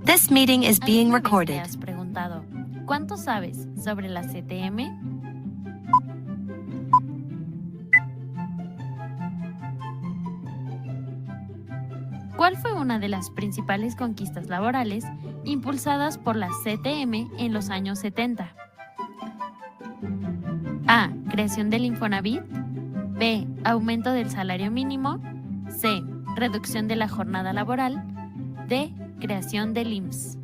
This meeting is being ¿Alguna vez te recorded. has preguntado cuánto sabes sobre la CTM? ¿Cuál fue una de las principales conquistas laborales impulsadas por la CTM en los años 70? A. Creación del Infonavit. B. Aumento del salario mínimo. C. Reducción de la jornada laboral. D. Creación del IMSS.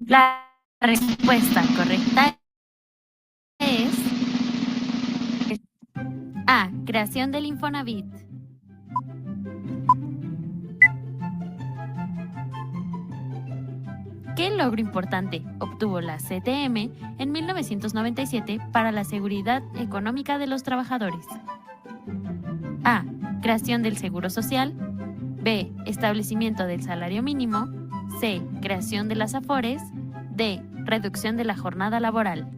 La respuesta correcta es A. Creación del Infonavit. ¿Qué logro importante obtuvo la CTM en 1997 para la seguridad económica de los trabajadores? A. Creación del Seguro Social. B. Establecimiento del salario mínimo. C. Creación de las AFORES. D. Reducción de la jornada laboral.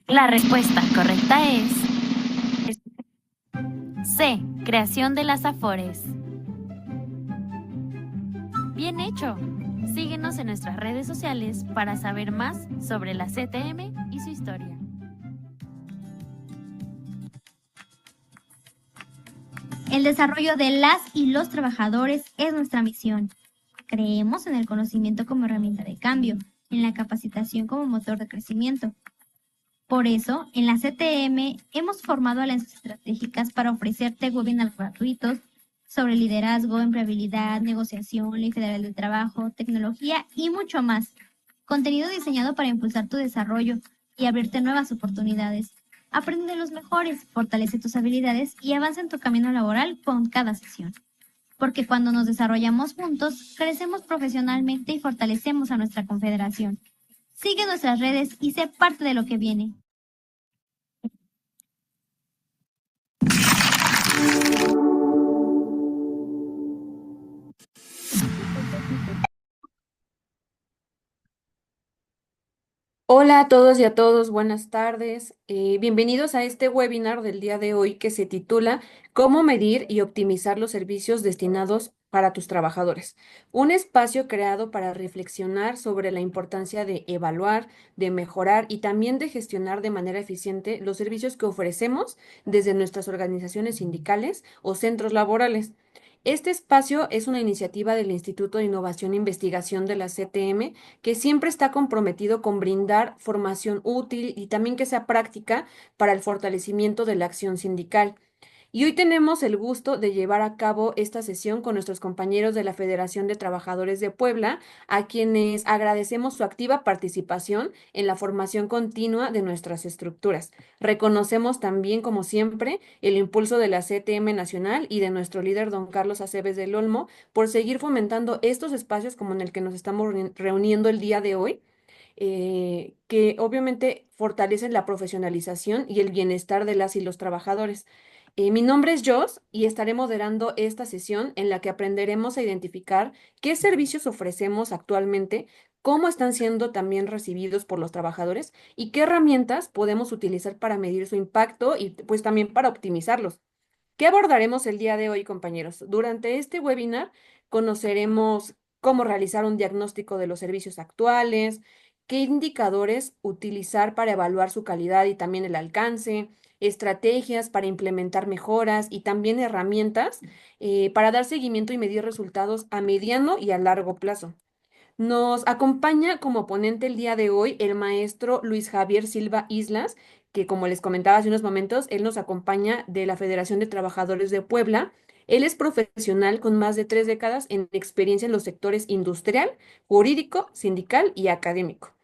La respuesta correcta es C. Creación de las AFORES. Bien hecho. Síguenos en nuestras redes sociales para saber más sobre la CTM y su historia. El desarrollo de las y los trabajadores es nuestra misión. Creemos en el conocimiento como herramienta de cambio, en la capacitación como motor de crecimiento. Por eso, en la CTM hemos formado alianzas estratégicas para ofrecerte webinars gratuitos sobre liderazgo, empleabilidad, negociación, ley federal del trabajo, tecnología y mucho más. Contenido diseñado para impulsar tu desarrollo y abrirte nuevas oportunidades. Aprende de los mejores, fortalece tus habilidades y avanza en tu camino laboral con cada sesión. Porque cuando nos desarrollamos juntos, crecemos profesionalmente y fortalecemos a nuestra confederación. Sigue nuestras redes y sé parte de lo que viene. Hola a todos y a todos, buenas tardes. Bienvenidos a este webinar del día de hoy que se titula ¿Cómo medir y optimizar los servicios destinados para tus trabajadores? Un espacio creado para reflexionar sobre la importancia de evaluar, de mejorar y también de gestionar de manera eficiente los servicios que ofrecemos desde nuestras organizaciones sindicales o centros laborales. Este espacio es una iniciativa del Instituto de Innovación e Investigación de la CTM que siempre está comprometido con brindar formación útil y también que sea práctica para el fortalecimiento de la acción sindical. Y hoy tenemos el gusto de llevar a cabo esta sesión con nuestros compañeros de la Federación de Trabajadores de Puebla, a quienes agradecemos su activa participación en la formación continua de nuestras estructuras. Reconocemos también, como siempre, el impulso de la CTM Nacional y de nuestro líder, don Carlos Aceves del Olmo, por seguir fomentando estos espacios como en el que nos estamos reuniendo el día de hoy, que obviamente fortalecen la profesionalización y el bienestar de las y los trabajadores. Mi nombre es Jos y estaré moderando esta sesión en la que aprenderemos a identificar qué servicios ofrecemos actualmente, cómo están siendo también recibidos por los trabajadores y qué herramientas podemos utilizar para medir su impacto y pues también para optimizarlos. ¿Qué abordaremos el día de hoy, compañeros? Durante este webinar conoceremos cómo realizar un diagnóstico de los servicios actuales, qué indicadores utilizar para evaluar su calidad y también el alcance, estrategias para implementar mejoras y también herramientas para dar seguimiento y medir resultados a mediano y a largo plazo. Nos acompaña como ponente el día de hoy el maestro Luis Javier Silva Islas, que como les comentaba hace unos momentos, él nos acompaña de la Federación de Trabajadores de Puebla. Él es profesional con más de 3 décadas en experiencia en los sectores industrial, jurídico, sindical y académico.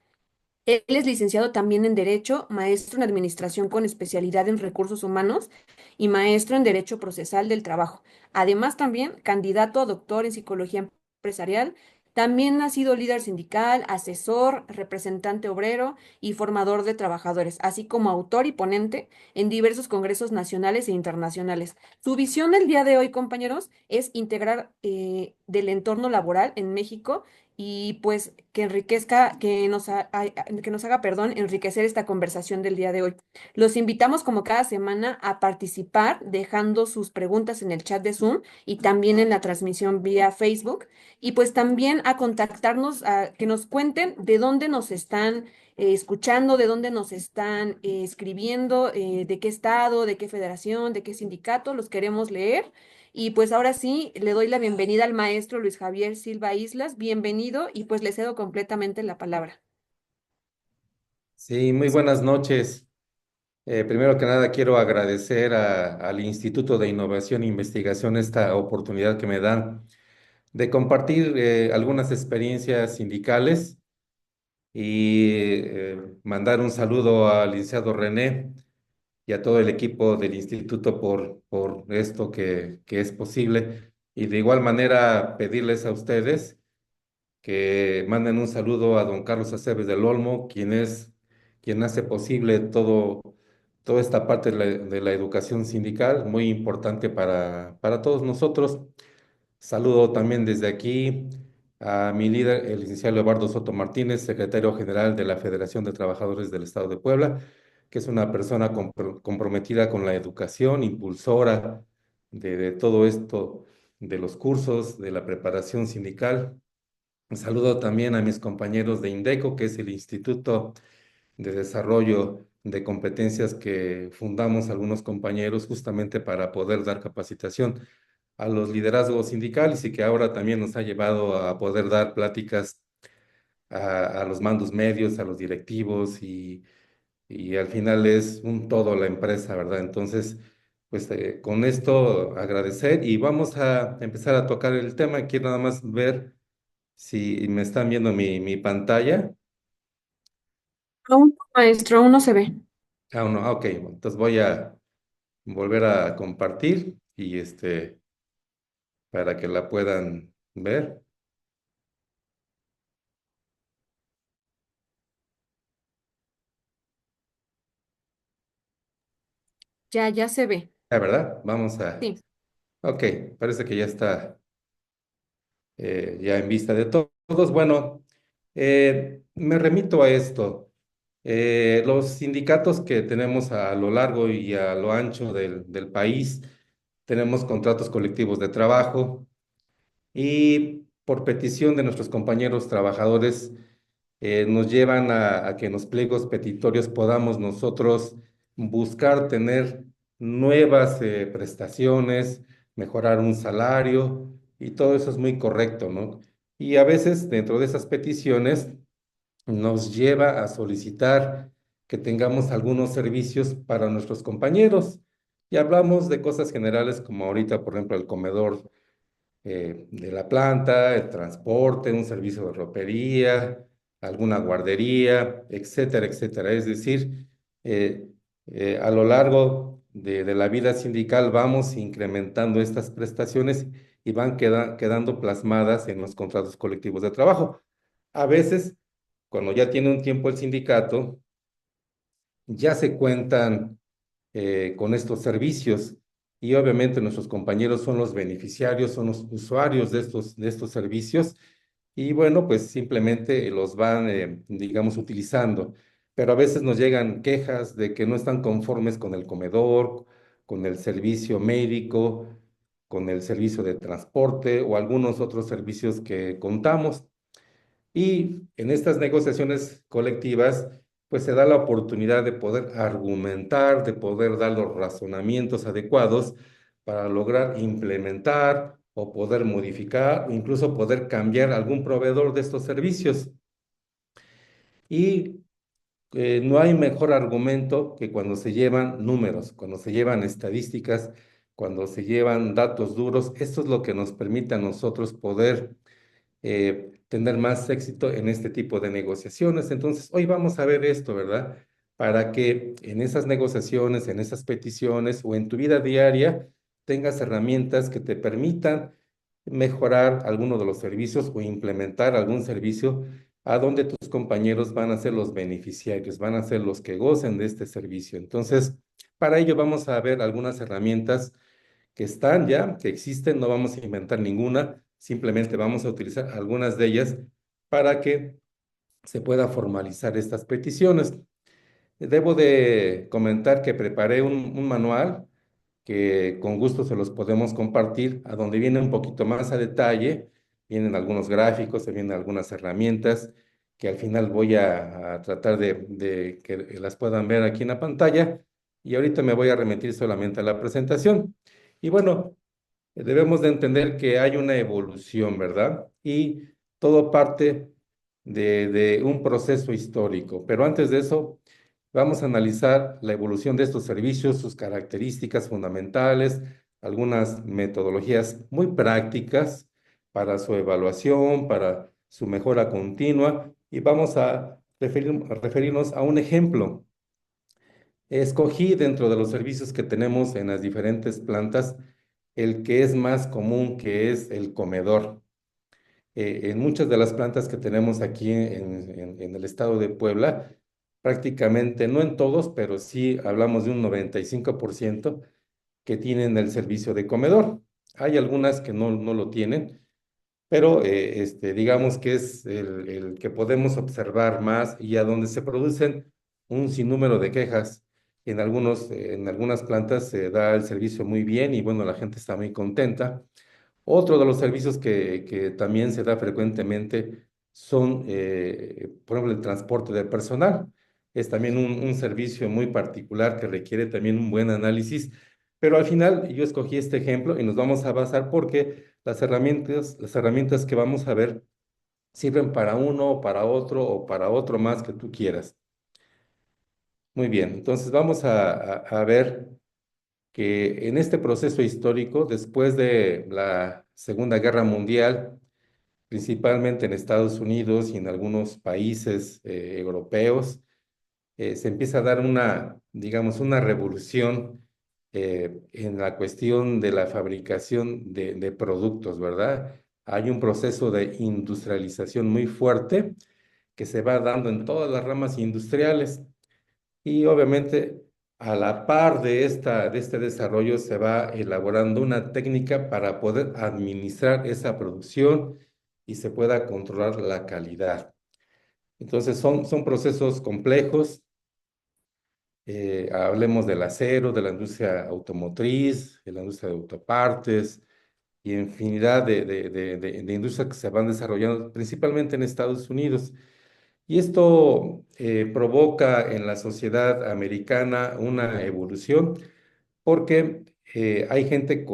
Él es licenciado también en Derecho, maestro en Administración con especialidad en Recursos Humanos y maestro en Derecho Procesal del Trabajo. Además, también candidato a doctor en Psicología Empresarial. También ha sido líder sindical, asesor, representante obrero y formador de trabajadores, así como autor y ponente en diversos congresos nacionales e internacionales. Su visión el día de hoy, compañeros, es integrar del entorno laboral en México y pues que enriquezca, que nos haga, perdón, enriquecer esta conversación del día de hoy. Los invitamos como cada semana a participar dejando sus preguntas en el chat de Zoom y también en la transmisión vía Facebook y pues también a contactarnos, a que nos cuenten de dónde nos están escuchando, de dónde nos están escribiendo, de qué estado, de qué federación, de qué sindicato, los queremos leer. Y pues ahora sí, le doy la bienvenida al maestro Luis Javier Silva Islas. Bienvenido y pues le cedo completamente la palabra. Sí, muy buenas noches. Primero que nada, quiero agradecer al Instituto de Innovación e Investigación esta oportunidad que me dan de compartir algunas experiencias sindicales y mandar un saludo al licenciado René y a todo el equipo del instituto por esto que es posible. Y de igual manera, pedirles a ustedes que manden un saludo a don Carlos Aceves del Olmo, quien hace posible toda esta parte de la educación sindical, muy importante para todos nosotros. Saludo también desde aquí a mi líder, el licenciado Eduardo Soto Martínez, secretario general de la Federación de Trabajadores del Estado de Puebla, que es una persona comprometida con la educación, impulsora de todo esto, de los cursos, de la preparación sindical. Un saludo también a mis compañeros de INDECO, que es el Instituto de Desarrollo de Competencias que fundamos algunos compañeros justamente para poder dar capacitación a los liderazgos sindicales y que ahora también nos ha llevado a poder dar pláticas a los mandos medios, a los directivos y al final es un todo la empresa, ¿verdad? Entonces, pues con esto agradecer y vamos a empezar a tocar el tema. Quiero nada más ver si me están viendo mi pantalla. Aún, no, maestro, aún no se ve. Ah, no, ok. Entonces voy a volver a compartir y para que la puedan ver. Ya se ve. La verdad, Sí. ok, parece que ya está ya en vista de todos. Bueno, me remito a esto. Los sindicatos que tenemos a lo largo y a lo ancho del país, tenemos contratos colectivos de trabajo. Y por petición de nuestros compañeros trabajadores, nos llevan a que en los pliegos petitorios podamos nosotros buscar tener nuevas prestaciones, mejorar un salario, y todo eso es muy correcto, ¿no? Y a veces dentro de esas peticiones nos lleva a solicitar que tengamos algunos servicios para nuestros compañeros. Y hablamos de cosas generales como ahorita, por ejemplo, el comedor de la planta, el transporte, un servicio de ropería, alguna guardería, etcétera, etcétera. Es decir, eh, a lo largo de la vida sindical vamos incrementando estas prestaciones y van quedando plasmadas en los contratos colectivos de trabajo. A veces, cuando ya tiene un tiempo el sindicato, ya se cuentan con estos servicios y obviamente nuestros compañeros son los beneficiarios, son los usuarios de estos servicios y bueno, pues simplemente los van, digamos, utilizando. Pero a veces nos llegan quejas de que no están conformes con el comedor, con el servicio médico, con el servicio de transporte o algunos otros servicios que contamos. Y en estas negociaciones colectivas, pues se da la oportunidad de poder argumentar, de poder dar los razonamientos adecuados para lograr implementar o poder modificar o incluso poder cambiar algún proveedor de estos servicios. Y no hay mejor argumento que cuando se llevan números, cuando se llevan estadísticas, cuando se llevan datos duros. Esto es lo que nos permite a nosotros poder tener más éxito en este tipo de negociaciones. Entonces, hoy vamos a ver esto, ¿verdad? Para que en esas negociaciones, en esas peticiones o en tu vida diaria tengas herramientas que te permitan mejorar alguno de los servicios o implementar algún servicio a donde tus compañeros van a ser los beneficiarios, van a ser los que gocen de este servicio. Entonces, para ello vamos a ver algunas herramientas que están ya, que existen, no vamos a inventar ninguna, simplemente vamos a utilizar algunas de ellas para que se pueda formalizar estas peticiones. Debo de comentar que preparé un manual que con gusto se los podemos compartir, a donde viene un poquito más a detalle, vienen algunos gráficos, se vienen algunas herramientas que al final voy a tratar de que las puedan ver aquí en la pantalla, y ahorita me voy a remitir solamente a la presentación. Y bueno, debemos de entender que hay una evolución, ¿verdad? Y todo parte de un proceso histórico. Pero antes de eso, vamos a analizar la evolución de estos servicios, sus características fundamentales, algunas metodologías muy prácticas para su evaluación, para su mejora continua, y vamos a referirnos a un ejemplo. Escogí dentro de los servicios que tenemos en las diferentes plantas el que es más común, que es el comedor. En muchas de las plantas que tenemos aquí en el estado de Puebla, prácticamente, no en todos, pero sí hablamos de un 95% que tienen el servicio de comedor. Hay algunas que no lo tienen, pero digamos que es el que podemos observar más y a donde se producen un sinnúmero de quejas. En algunas plantas se da el servicio muy bien y bueno, la gente está muy contenta. Otro de los servicios que también se da frecuentemente son, por ejemplo, el transporte de personal. Es también un servicio muy particular que requiere también un buen análisis, pero al final yo escogí este ejemplo y nos vamos a basar porque las herramientas que vamos a ver sirven para uno, para otro o para otro más que tú quieras. Muy bien, entonces vamos a ver que en este proceso histórico, después de la Segunda Guerra Mundial, principalmente en Estados Unidos y en algunos países europeos, se empieza a dar una, digamos, una revolución en la cuestión de la fabricación de productos, ¿verdad? Hay un proceso de industrialización muy fuerte que se va dando en todas las ramas industriales. Y obviamente, a la par de este desarrollo, se va elaborando una técnica para poder administrar esa producción y se pueda controlar la calidad. Entonces, son procesos complejos. Hablemos del acero, de la industria automotriz, de la industria de autopartes y infinidad de industrias que se van desarrollando principalmente en Estados Unidos. Y esto provoca en la sociedad americana una evolución porque hay gente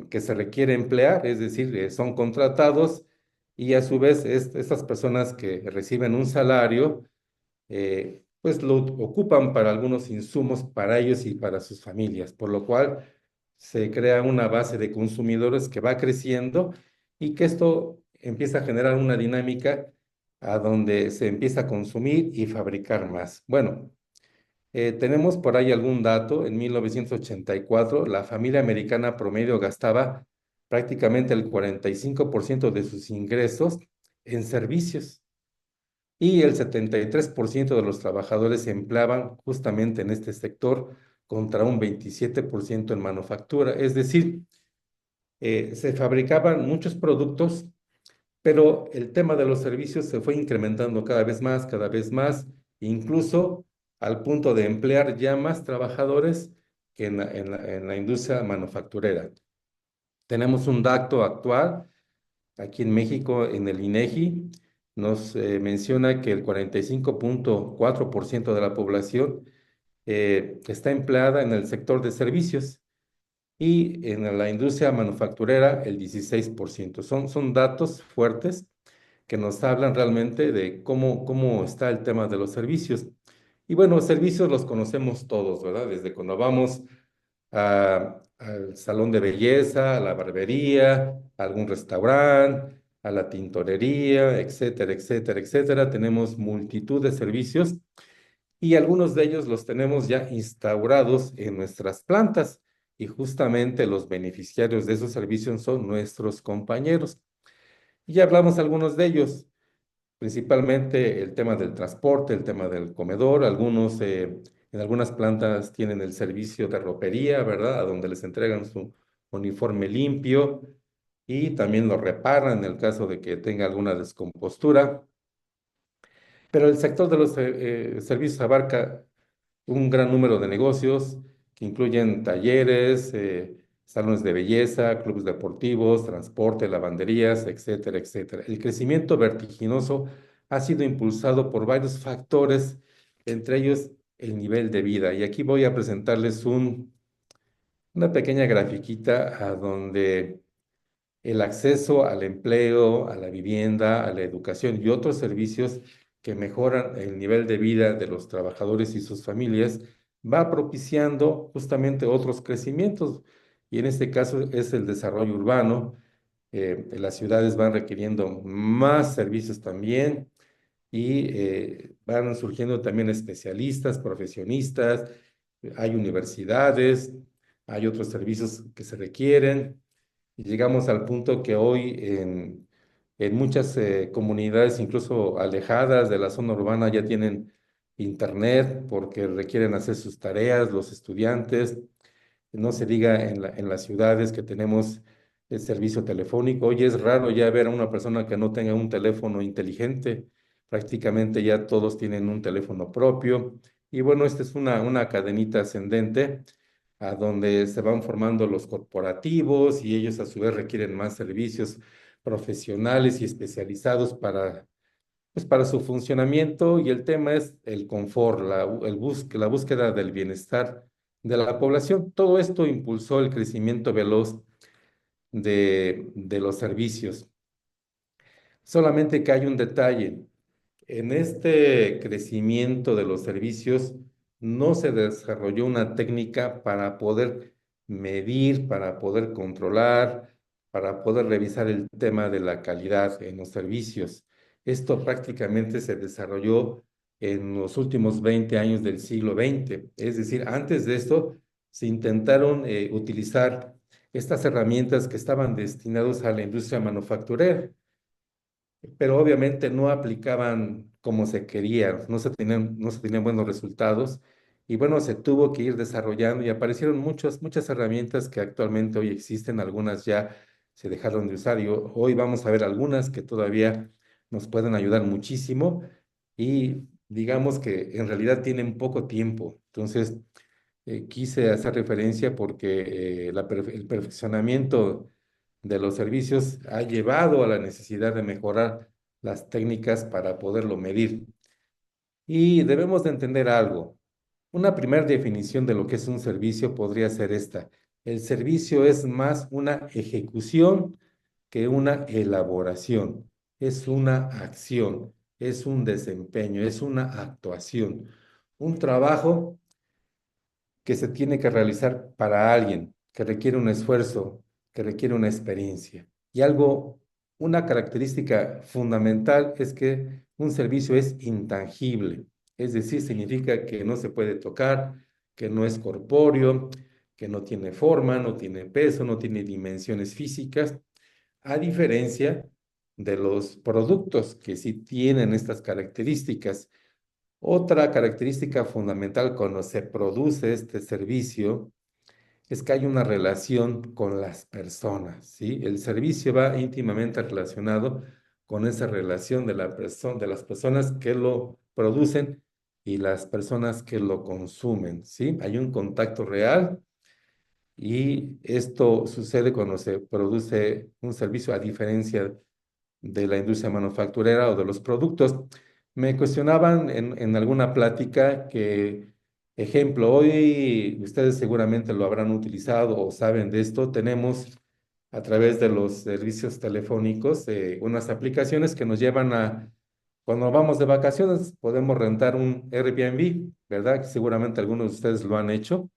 que se requiere emplear, es decir, son contratados, y a su vez estas personas que reciben un salario, pues lo ocupan para algunos insumos para ellos y para sus familias, por lo cual se crea una base de consumidores que va creciendo y que esto empieza a generar una dinámica a donde se empieza a consumir y fabricar más. Bueno, tenemos por ahí algún dato. En 1984, la familia americana promedio gastaba prácticamente el 45% de sus ingresos en servicios, y el 73% de los trabajadores se empleaban justamente en este sector contra un 27% en manufactura. Es decir, se fabricaban muchos productos, pero el tema de los servicios se fue incrementando cada vez más, incluso al punto de emplear ya más trabajadores que en la industria manufacturera. Tenemos un dato actual aquí en México, en el INEGI, nos menciona que el 45.4% de la población está empleada en el sector de servicios, y en la industria manufacturera el 16%. Son datos fuertes que nos hablan realmente de cómo está el tema de los servicios. Y bueno, los servicios los conocemos todos, ¿verdad? Desde cuando vamos al salón de belleza, a la barbería, a algún restaurante, a la tintorería, etcétera, etcétera, etcétera. Tenemos multitud de servicios y algunos de ellos los tenemos ya instaurados en nuestras plantas, y justamente los beneficiarios de esos servicios son nuestros compañeros. Y ya hablamos algunos de ellos, principalmente el tema del transporte, el tema del comedor. Algunos, en algunas plantas tienen el servicio de ropería, ¿verdad? A donde les entregan su uniforme limpio y también lo reparan en el caso de que tenga alguna descompostura. Pero el sector de los servicios abarca un gran número de negocios que incluyen talleres, salones de belleza, clubes deportivos, transporte, lavanderías, etcétera, etcétera. El crecimiento vertiginoso ha sido impulsado por varios factores, entre ellos el nivel de vida. Y aquí voy a presentarles una pequeña grafiquita a donde el acceso al empleo, a la vivienda, a la educación y otros servicios que mejoran el nivel de vida de los trabajadores y sus familias, va propiciando justamente otros crecimientos. Y en este caso es el desarrollo urbano. Las ciudades van requiriendo más servicios también y van surgiendo también especialistas, profesionistas, hay universidades, hay otros servicios que se requieren. Y llegamos al punto que hoy en muchas comunidades, incluso alejadas de la zona urbana, ya tienen internet porque requieren hacer sus tareas los estudiantes. No se diga en las ciudades que tenemos el servicio telefónico. Hoy es raro ya ver a una persona que no tenga un teléfono inteligente. Prácticamente ya todos tienen un teléfono propio. Y bueno, esta es una cadenita ascendente a donde se van formando los corporativos y ellos a su vez requieren más servicios profesionales y especializados pues para su funcionamiento. Y el tema es el confort, la búsqueda del bienestar de la población. Todo esto impulsó el crecimiento veloz de los servicios. Solamente que hay un detalle. En este crecimiento de los servicios no se desarrolló una técnica para poder medir, para poder controlar, para poder revisar el tema de la calidad en los servicios. Esto prácticamente se desarrolló en los últimos 20 años del siglo XX. Es decir, antes de esto se intentaron utilizar estas herramientas que estaban destinadas a la industria manufacturera, pero obviamente no aplicaban como se quería, no se tenían buenos resultados. Y bueno, se tuvo que ir desarrollando y aparecieron muchas herramientas que actualmente hoy existen. Algunas ya se dejaron de usar y hoy vamos a ver algunas que todavía nos pueden ayudar muchísimo y digamos que en realidad tienen poco tiempo. Entonces, quise hacer referencia porque el perfeccionamiento de los servicios ha llevado a la necesidad de mejorar las técnicas para poderlo medir. Y debemos de entender algo. Una primera definición de lo que es un servicio podría ser esta. El servicio es más una ejecución que una elaboración. Es una acción, es un desempeño, es una actuación. Un trabajo que se tiene que realizar para alguien, que requiere un esfuerzo, que requiere una experiencia. Y una característica fundamental es que un servicio es intangible, es decir, significa que no se puede tocar, que no es corpóreo, que no tiene forma, no tiene peso, no tiene dimensiones físicas, a diferencia de los productos que sí tienen estas características. Otra característica fundamental cuando se produce este servicio es que hay una relación con las personas, ¿sí? El servicio va íntimamente relacionado con esa relación de las personas que lo producen y las personas que lo consumen, ¿sí? Hay un contacto real y esto sucede cuando se produce un servicio a diferencia de la industria manufacturera o de los productos. Me cuestionaban en alguna plática que, ejemplo, hoy ustedes seguramente lo habrán utilizado o saben de esto, tenemos a través de los servicios telefónicos unas aplicaciones que nos llevan cuando vamos de vacaciones, podemos rentar un Airbnb, ¿verdad? Que seguramente algunos de ustedes lo han hecho.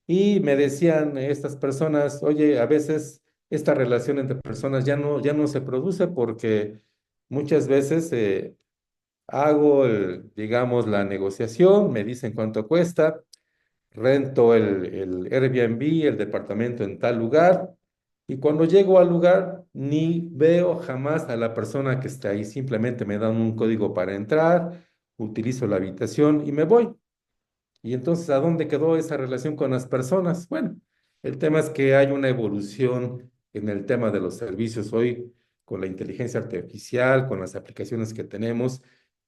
Y me decían estas personas, oye, a veces esta relación entre personas ya no se produce porque muchas veces hago, digamos, la negociación, me dicen cuánto cuesta, rento el Airbnb, el departamento en tal lugar, y cuando llego al lugar ni veo jamás a la persona que está ahí, simplemente me dan un código para entrar, utilizo la habitación y me voy. Y entonces, ¿a dónde quedó esa relación con las personas? Bueno, el tema es que hay una evolución en el tema de los servicios hoy con la inteligencia artificial, con las aplicaciones que tenemos.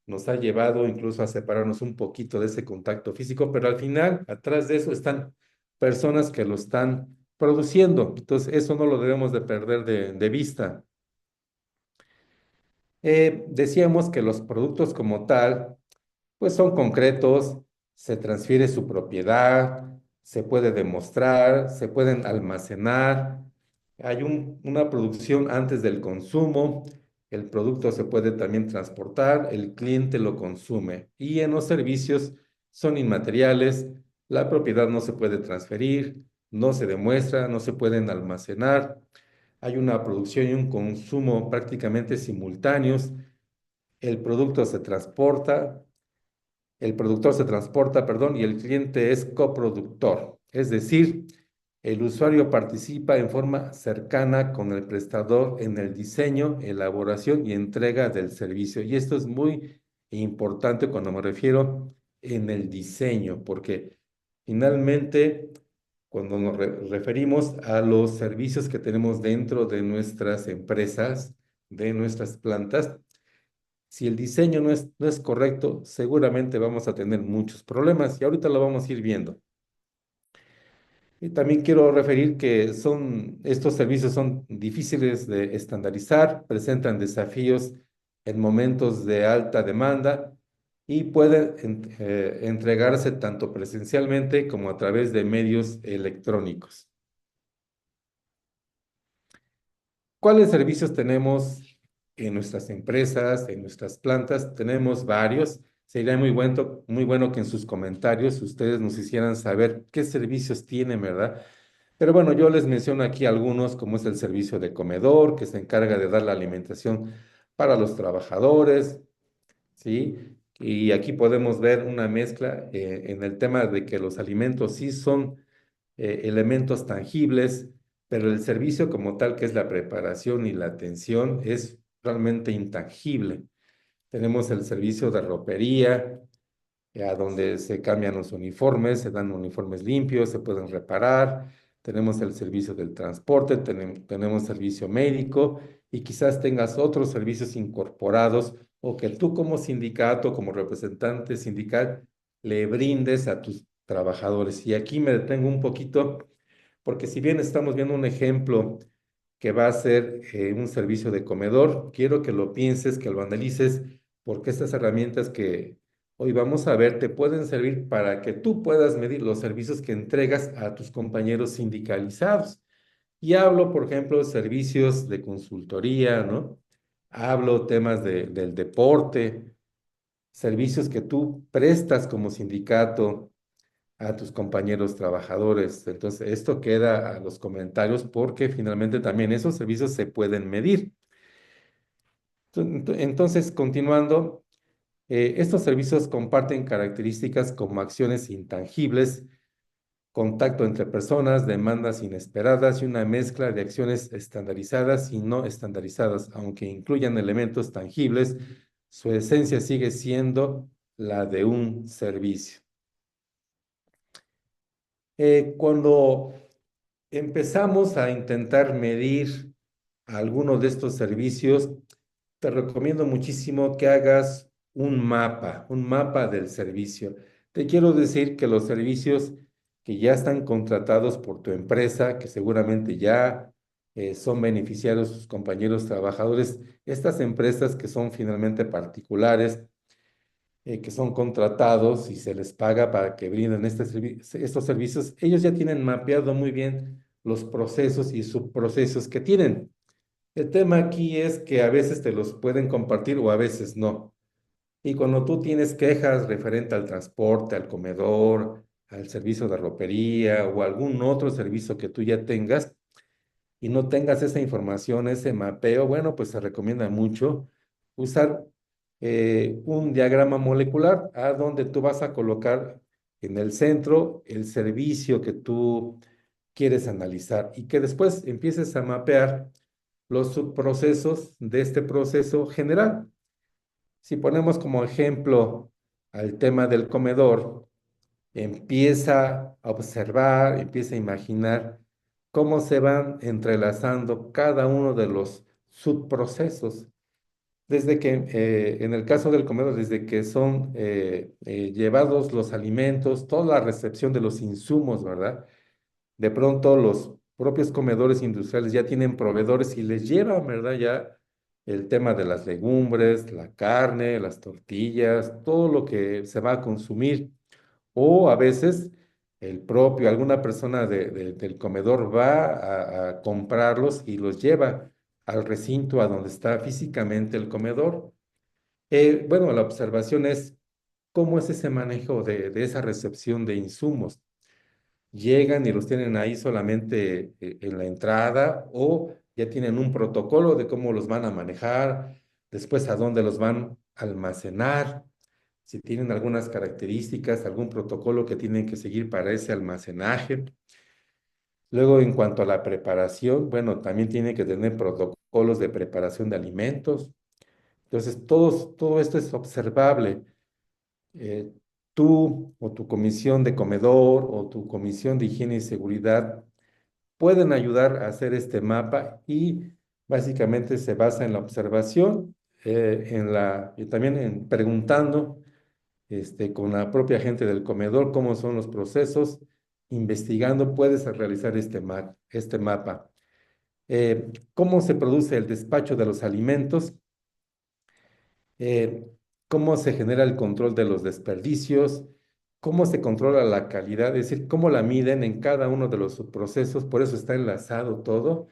nos ha llevado incluso a separarnos un poquito de ese contacto físico, pero al final, atrás de eso están personas que lo están produciendo. Entonces, eso no lo debemos de perder de vista. Decíamos que los productos como tal, pues son concretos, se transfiere su propiedad, se puede demostrar, se pueden almacenar, hay una producción antes del consumo, el producto se puede también transportar, el cliente lo consume y en los servicios son inmateriales, la propiedad no se puede transferir, no se demuestra, no se pueden almacenar, hay una producción y un consumo prácticamente simultáneos, el producto se transporta, el productor se transporta, perdón, y el cliente es coproductor. Es decir, el usuario participa en forma cercana con el prestador en el diseño, elaboración y entrega del servicio. Y esto es muy importante cuando me refiero en el diseño, porque finalmente, cuando nos referimos a los servicios que tenemos dentro de nuestras empresas, de nuestras plantas, si el diseño no es correcto, seguramente vamos a tener muchos problemas y ahorita lo vamos a ir viendo. Y también quiero referir que estos servicios son difíciles de estandarizar, presentan desafíos en momentos de alta demanda y pueden entregarse tanto presencialmente como a través de medios electrónicos. ¿Cuáles servicios tenemos en nuestras empresas, en nuestras plantas? Tenemos varios. Sería muy bueno que en sus comentarios ustedes nos hicieran saber qué servicios tienen, ¿verdad? Pero bueno, yo les menciono aquí algunos, como es el servicio de comedor, que se encarga de dar la alimentación para los trabajadores, ¿sí? Y aquí podemos ver una mezcla en el tema de que los alimentos sí son elementos tangibles, pero el servicio como tal, que es la preparación y la atención, es realmente intangible. Tenemos el servicio de ropería, a donde se cambian los uniformes, se dan uniformes limpios, se pueden reparar. Tenemos el servicio del transporte, tenemos servicio médico y quizás tengas otros servicios incorporados o que tú como sindicato, como representante sindical, le brindes a tus trabajadores. Y aquí me detengo un poquito porque si bien estamos viendo un ejemplo que va a ser un servicio de comedor, quiero que lo pienses, que lo analices, porque estas herramientas que hoy vamos a ver te pueden servir para que tú puedas medir los servicios que entregas a tus compañeros sindicalizados. Y hablo, por ejemplo, de servicios de consultoría, ¿no? Hablo temas del deporte, servicios que tú prestas como sindicato a tus compañeros trabajadores. Entonces, esto queda a los comentarios porque finalmente también esos servicios se pueden medir. Entonces, continuando, estos servicios comparten características como acciones intangibles, contacto entre personas, demandas inesperadas y una mezcla de acciones estandarizadas y no estandarizadas. Aunque incluyan elementos tangibles, su esencia sigue siendo la de un servicio. Cuando empezamos a intentar medir algunos de estos servicios, te recomiendo muchísimo que hagas un mapa del servicio. Te quiero decir que los servicios que ya están contratados por tu empresa, que seguramente ya son beneficiarios sus compañeros trabajadores, estas empresas que son finalmente particulares, que son contratados y se les paga para que brinden estos servicios, ellos ya tienen mapeado muy bien los procesos y subprocesos que tienen. El tema aquí es que a veces te los pueden compartir o a veces no. Y cuando tú tienes quejas referente al transporte, al comedor, al servicio de ropería o algún otro servicio que tú ya tengas y no tengas esa información, ese mapeo, bueno, pues se recomienda mucho usar un diagrama molecular a donde tú vas a colocar en el centro el servicio que tú quieres analizar y que después empieces a mapear los subprocesos de este proceso general. Si ponemos como ejemplo al tema del comedor, empieza a observar, empieza a imaginar cómo se van entrelazando cada uno de los subprocesos. Desde que, en el caso del comedor, desde que son llevados los alimentos, toda la recepción de los insumos, ¿verdad? De pronto los propios comedores industriales ya tienen proveedores y les llevan, ¿verdad? Ya el tema de las legumbres, la carne, las tortillas, todo lo que se va a consumir. O a veces alguna persona del comedor va a comprarlos y los lleva al recinto a donde está físicamente el comedor. Bueno, la observación es cómo es ese manejo de esa recepción de insumos. Llegan y los tienen ahí solamente en la entrada o ya tienen un protocolo de cómo los van a manejar, después a dónde los van a almacenar, si tienen algunas características, algún protocolo que tienen que seguir para ese almacenaje. Luego, en cuanto a la preparación, bueno, también tiene que tener protocolos de preparación de alimentos. Entonces, todo esto es observable. eh, Tú o tu comisión de comedor o tu comisión de higiene y seguridad pueden ayudar a hacer este mapa y básicamente se basa en la observación, y también en preguntando con la propia gente del comedor cómo son los procesos, investigando, puedes realizar este mapa. ¿Cómo se produce el despacho de los alimentos? eh, ¿Cómo se genera el control de los desperdicios? ¿Cómo se controla la calidad? Es decir, cómo la miden en cada uno de los subprocesos, por eso está enlazado todo.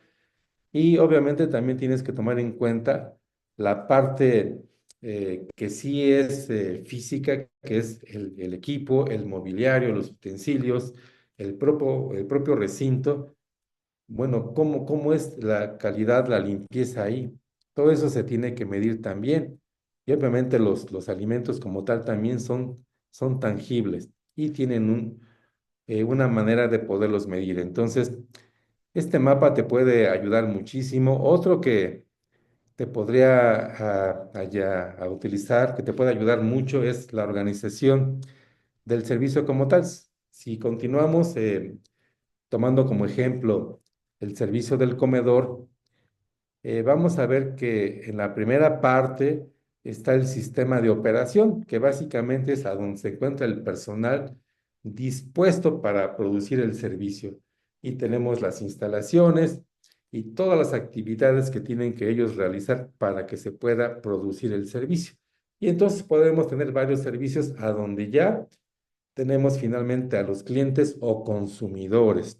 Y obviamente también tienes que tomar en cuenta la parte que sí es física, que es el equipo, el mobiliario, los utensilios, el propio recinto. Bueno, ¿cómo es la calidad, la limpieza ahí? Todo eso se tiene que medir también. Y obviamente los alimentos como tal también son tangibles y tienen una manera de poderlos medir. Entonces, este mapa te puede ayudar muchísimo. Otro que te podría a utilizar, que te puede ayudar mucho, es la organización del servicio como tal. Si continuamos tomando como ejemplo el servicio del comedor, vamos a ver que en la primera parte está el sistema de operación, que básicamente es a donde se encuentra el personal dispuesto para producir el servicio. Y tenemos las instalaciones y todas las actividades que tienen que ellos realizar para que se pueda producir el servicio. Y entonces podemos tener varios servicios a donde ya tenemos finalmente a los clientes o consumidores.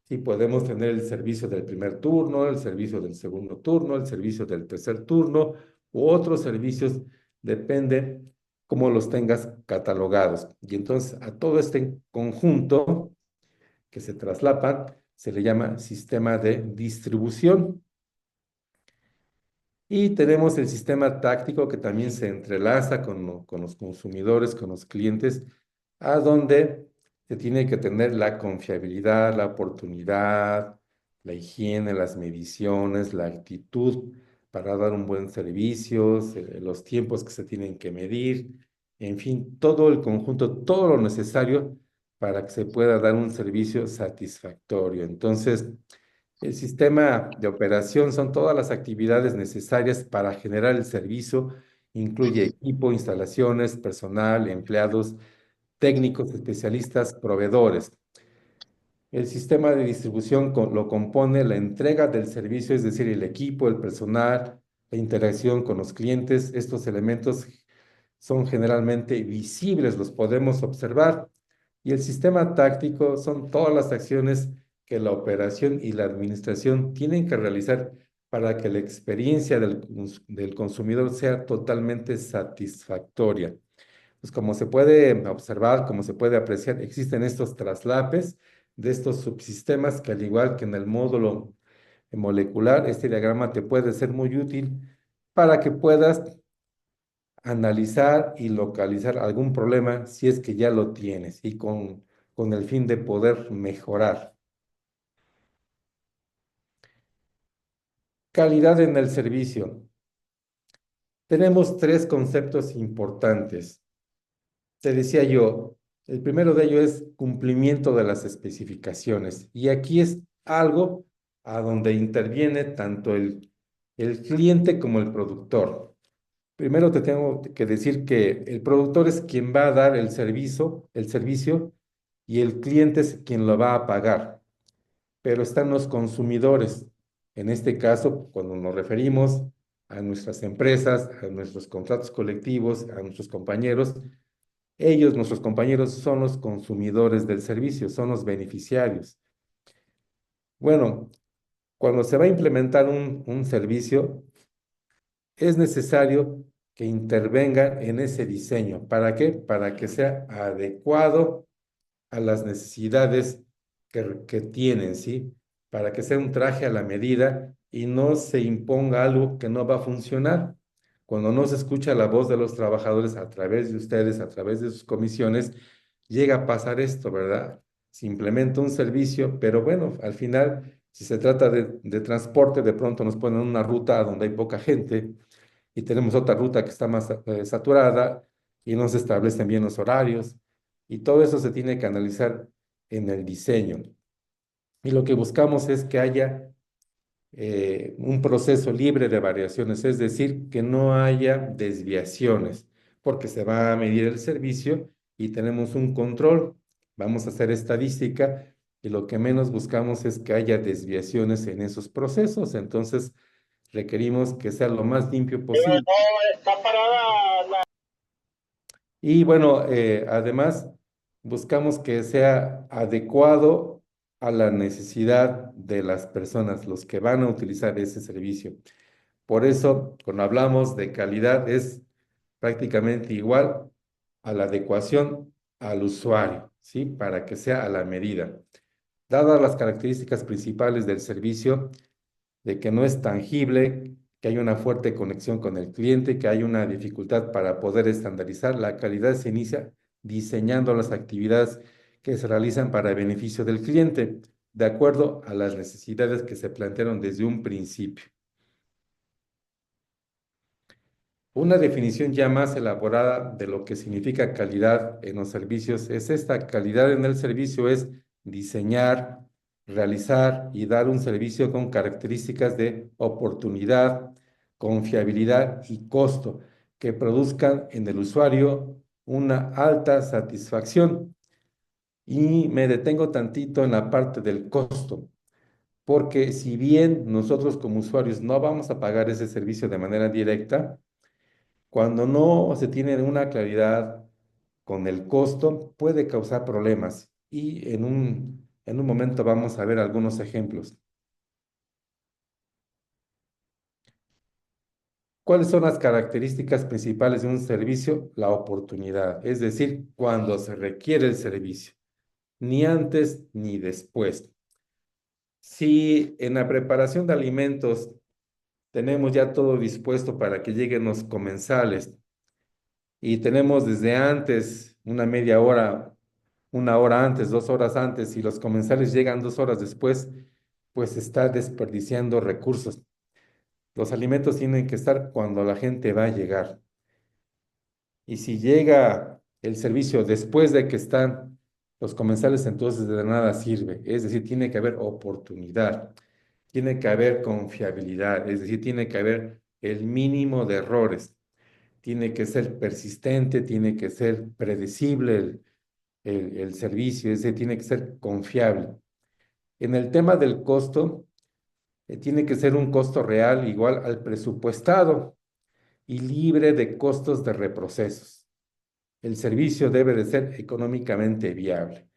Sí, podemos tener el servicio del primer turno, el servicio del segundo turno, el servicio del tercer turno u otros servicios, depende cómo los tengas catalogados. Y entonces a todo este conjunto que se traslapan se le llama sistema de distribución. Y tenemos el sistema táctico que también se entrelaza con los consumidores, con los clientes, a donde se tiene que tener la confiabilidad, la oportunidad, la higiene, las mediciones, la actitud para dar un buen servicio, los tiempos que se tienen que medir, en fin, todo el conjunto, todo lo necesario para que se pueda dar un servicio satisfactorio. Entonces, el sistema de operación son todas las actividades necesarias para generar el servicio, incluye equipo, instalaciones, personal, empleados, técnicos, especialistas, proveedores. El sistema de distribución lo compone la entrega del servicio, es decir, el equipo, el personal, la interacción con los clientes. Estos elementos son generalmente visibles, los podemos observar. Y el sistema táctico son todas las acciones que la operación y la administración tienen que realizar para que la experiencia del consumidor sea totalmente satisfactoria. Pues como se puede observar, como se puede apreciar, existen estos traslapes de estos subsistemas que al igual que en el módulo molecular, este diagrama te puede ser muy útil para que puedas analizar y localizar algún problema si es que ya lo tienes y con el fin de poder mejorar. Calidad en el servicio. Tenemos tres conceptos importantes. Te decía yo, el primero de ellos es cumplimiento de las especificaciones. Y aquí es algo a donde interviene tanto el cliente como el productor. Primero te tengo que decir que el productor es quien va a dar el servicio y el cliente es quien lo va a pagar, pero están los consumidores. En este caso, cuando nos referimos a nuestras empresas, a nuestros contratos colectivos, a nuestros compañeros, ellos, nuestros compañeros, son los consumidores del servicio, son los beneficiarios. Bueno, cuando se va a implementar un servicio, es necesario que intervengan en ese diseño. ¿Para qué? Para que sea adecuado a las necesidades que tienen, ¿sí? Para que sea un traje a la medida y no se imponga algo que no va a funcionar. Cuando no se escucha la voz de los trabajadores a través de ustedes, a través de sus comisiones, llega a pasar esto, ¿verdad? Se implementa un servicio, pero bueno, al final, si se trata de transporte, de pronto nos ponen una ruta donde hay poca gente y tenemos otra ruta que está más saturada y no se establecen bien los horarios y todo eso se tiene que analizar en el diseño. Y lo que buscamos es que haya un proceso libre de variaciones, es decir, que no haya desviaciones, porque se va a medir el servicio y tenemos un control. Vamos a hacer estadística y lo que menos buscamos es que haya desviaciones en esos procesos. Entonces, requerimos que sea lo más limpio posible. Y bueno, además, buscamos que sea adecuado a la necesidad de las personas, los que van a utilizar ese servicio. Por eso, cuando hablamos de calidad, es prácticamente igual a la adecuación al usuario, ¿sí? Para que sea a la medida. Dadas las características principales del servicio, de que no es tangible, que hay una fuerte conexión con el cliente, que hay una dificultad para poder estandarizar. La calidad se inicia diseñando las actividades que se realizan para el beneficio del cliente, de acuerdo a las necesidades que se plantearon desde un principio. Una definición ya más elaborada de lo que significa calidad en los servicios es esta. Calidad en el servicio es diseñar, realizar y dar un servicio con características de oportunidad, confiabilidad y costo que produzcan en el usuario una alta satisfacción. Y me detengo tantito en la parte del costo, porque si bien nosotros como usuarios no vamos a pagar ese servicio de manera directa, cuando no se tiene una claridad con el costo, puede causar problemas y en un momento vamos a ver algunos ejemplos. ¿Cuáles son las características principales de un servicio? La oportunidad, es decir, cuando se requiere el servicio, ni antes ni después. Si en la preparación de alimentos tenemos ya todo dispuesto para que lleguen los comensales y tenemos desde antes una media hora, una hora antes, 2 horas antes, y los comensales llegan 2 horas después, pues está desperdiciando recursos. Los alimentos tienen que estar cuando la gente va a llegar. Y si llega el servicio después de que están los comensales, entonces de nada sirve. Es decir, tiene que haber oportunidad, tiene que haber confiabilidad, es decir, tiene que haber el mínimo de errores, tiene que ser persistente, tiene que ser predecible el servicio, ese tiene que ser confiable. En el tema del costo, tiene que ser un costo real igual al presupuestado y libre de costos de reprocesos. El servicio debe de ser económicamente viable.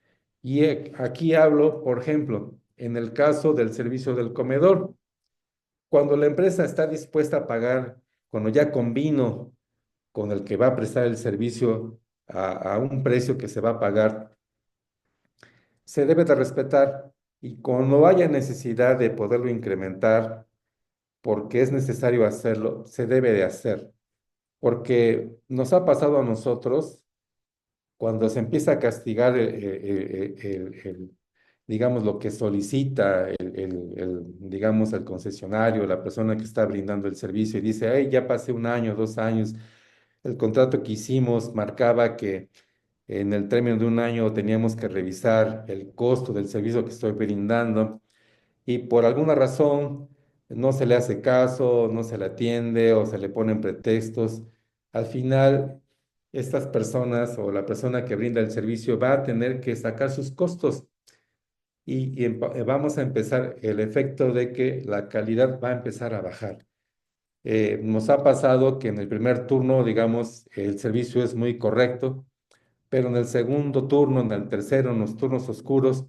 Y aquí hablo, por ejemplo, en el caso del servicio del comedor, cuando la empresa está dispuesta a pagar, cuando ya convino con el que va a prestar el servicio a un precio que se va a pagar, se debe de respetar y cuando haya necesidad de poderlo incrementar, porque es necesario hacerlo, se debe de hacer. Porque nos ha pasado a nosotros cuando se empieza a castigar digamos, lo que solicita digamos, el concesionario, la persona que está brindando el servicio y dice, ay, ya pasé un año, 2 años, el contrato que hicimos marcaba que en el término de un año teníamos que revisar el costo del servicio que estoy brindando y por alguna razón no se le hace caso, no se le atiende o se le ponen pretextos. Al final, estas personas o la persona que brinda el servicio va a tener que sacar sus costos y vamos a empezar el efecto de que la calidad va a empezar a bajar. Nos ha pasado que en el primer turno, digamos, el servicio es muy correcto, pero en el segundo turno, en el tercero, en los turnos oscuros,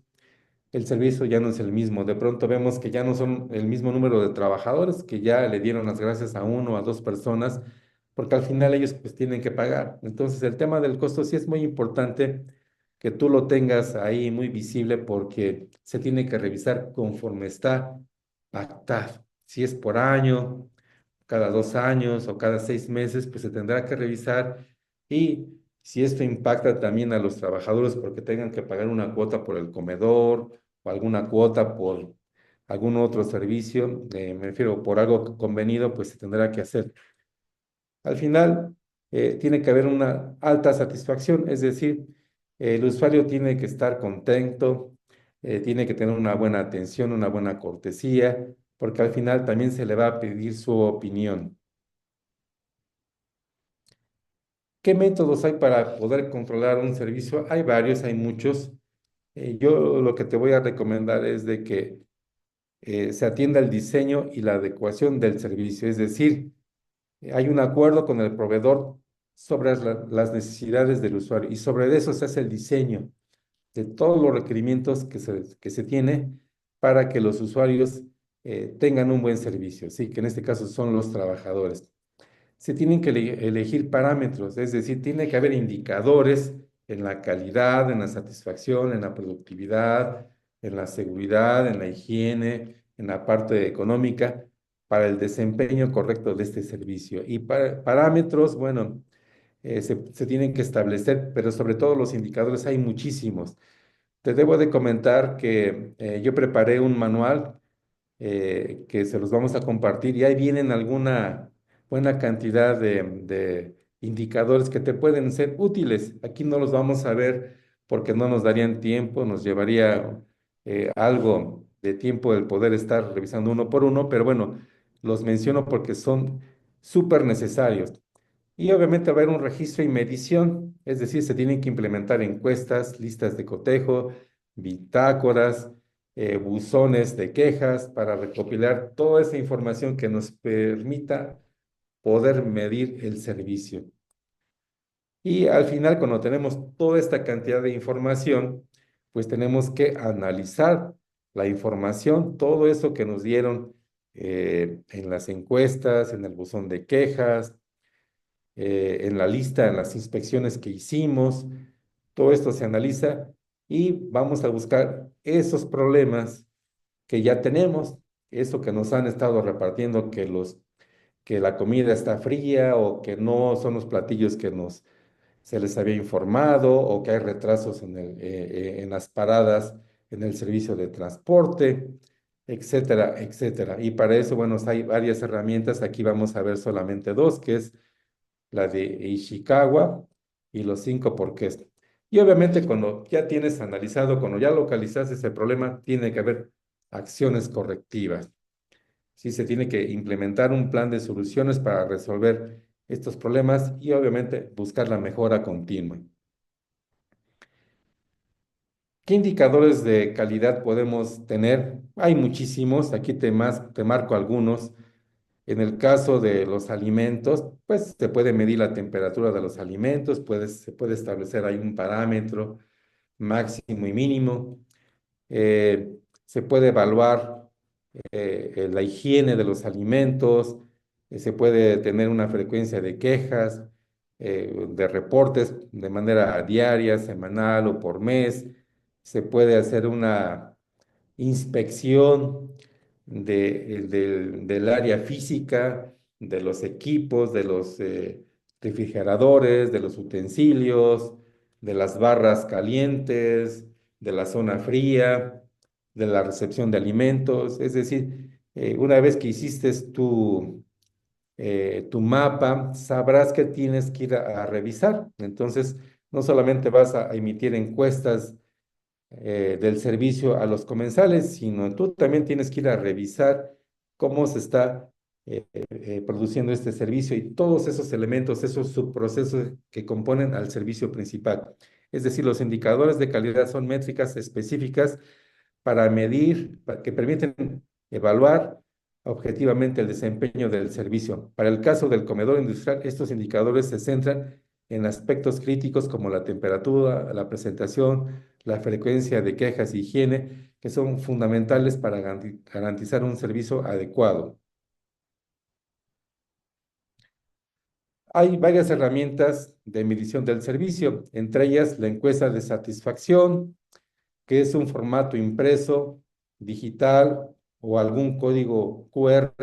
el servicio ya no es el mismo. De pronto vemos que ya no son el mismo número de trabajadores, que ya le dieron las gracias a uno o a dos personas, porque al final ellos pues tienen que pagar. Entonces el tema del costo sí es muy importante que tú lo tengas ahí muy visible porque se tiene que revisar conforme está pactado. Si es por año, cada 2 años o cada 6 meses, pues se tendrá que revisar y si esto impacta también a los trabajadores porque tengan que pagar una cuota por el comedor o alguna cuota por algún otro servicio, me refiero por algo convenido, pues se tendrá que hacer. Al final, tiene que haber una alta satisfacción, es decir, el usuario tiene que estar contento, tiene que tener una buena atención, una buena cortesía, porque al final también se le va a pedir su opinión. ¿Qué métodos hay para poder controlar un servicio? Hay varios, hay muchos. Yo lo que te voy a recomendar es de que se atienda el diseño y la adecuación del servicio, es decir, hay un acuerdo con el proveedor sobre las necesidades del usuario y sobre eso se hace el diseño de todos los requerimientos que se tiene para que los usuarios tengan un buen servicio, sí, que en este caso son los trabajadores. Se tienen que elegir parámetros, es decir, tiene que haber indicadores en la calidad, en la satisfacción, en la productividad, en la seguridad, en la higiene, en la parte económica, para el desempeño correcto de este servicio. Y parámetros, bueno, se tienen que establecer, pero sobre todo los indicadores hay muchísimos. Te debo de comentar que yo preparé un manual que se los vamos a compartir y ahí vienen alguna buena cantidad de indicadores que te pueden ser útiles. Aquí no los vamos a ver porque no nos darían tiempo, nos llevaría algo de tiempo el poder estar revisando uno por uno, pero bueno, los menciono porque son súper necesarios. Y obviamente va a haber un registro y medición, es decir, se tienen que implementar encuestas, listas de cotejo, bitácoras, buzones de quejas para recopilar toda esa información que nos permita poder medir el servicio. Y al final, cuando tenemos toda esta cantidad de información, pues tenemos que analizar la información, todo eso que nos dieron en las encuestas, en el buzón de quejas, en la lista, en las inspecciones que hicimos. Todo esto se analiza y vamos a buscar esos problemas que ya tenemos, eso que nos han estado repartiendo, que la comida está fría o que no son los platillos que se les había informado o que hay retrasos en las paradas en el servicio de transporte, etcétera, etcétera. Y para eso, bueno, hay varias herramientas. Aquí vamos a ver solamente dos, que es la de Ishikawa y los 5 porqués. Y obviamente cuando ya tienes analizado, cuando ya localizaste ese problema, tiene que haber acciones correctivas. Sí, se tiene que implementar un plan de soluciones para resolver estos problemas y obviamente buscar la mejora continua. ¿Qué indicadores de calidad podemos tener? Hay muchísimos, aquí te marco algunos. En el caso de los alimentos, pues se puede medir la temperatura de los alimentos, se puede establecer ahí un parámetro máximo y mínimo. Se puede evaluar la higiene de los alimentos, se puede tener una frecuencia de quejas, de reportes de manera diaria, semanal o por mes. Se puede hacer una inspección del área física, de los equipos, de los refrigeradores, de los utensilios, de las barras calientes, de la zona fría, de la recepción de alimentos. Es decir, una vez que hiciste tu mapa, sabrás que tienes que ir a revisar. Entonces, no solamente vas a emitir encuestas del servicio a los comensales, sino tú también tienes que ir a revisar cómo se está produciendo este servicio y todos esos elementos, esos subprocesos que componen al servicio principal. Es decir, los indicadores de calidad son métricas específicas para medir, que permiten evaluar objetivamente el desempeño del servicio. Para el caso del comedor industrial, estos indicadores se centran en aspectos críticos como la temperatura, la presentación, la frecuencia de quejas y higiene, que son fundamentales para garantizar un servicio adecuado. Hay varias herramientas de medición del servicio, entre ellas la encuesta de satisfacción, que es un formato impreso, digital o algún código QR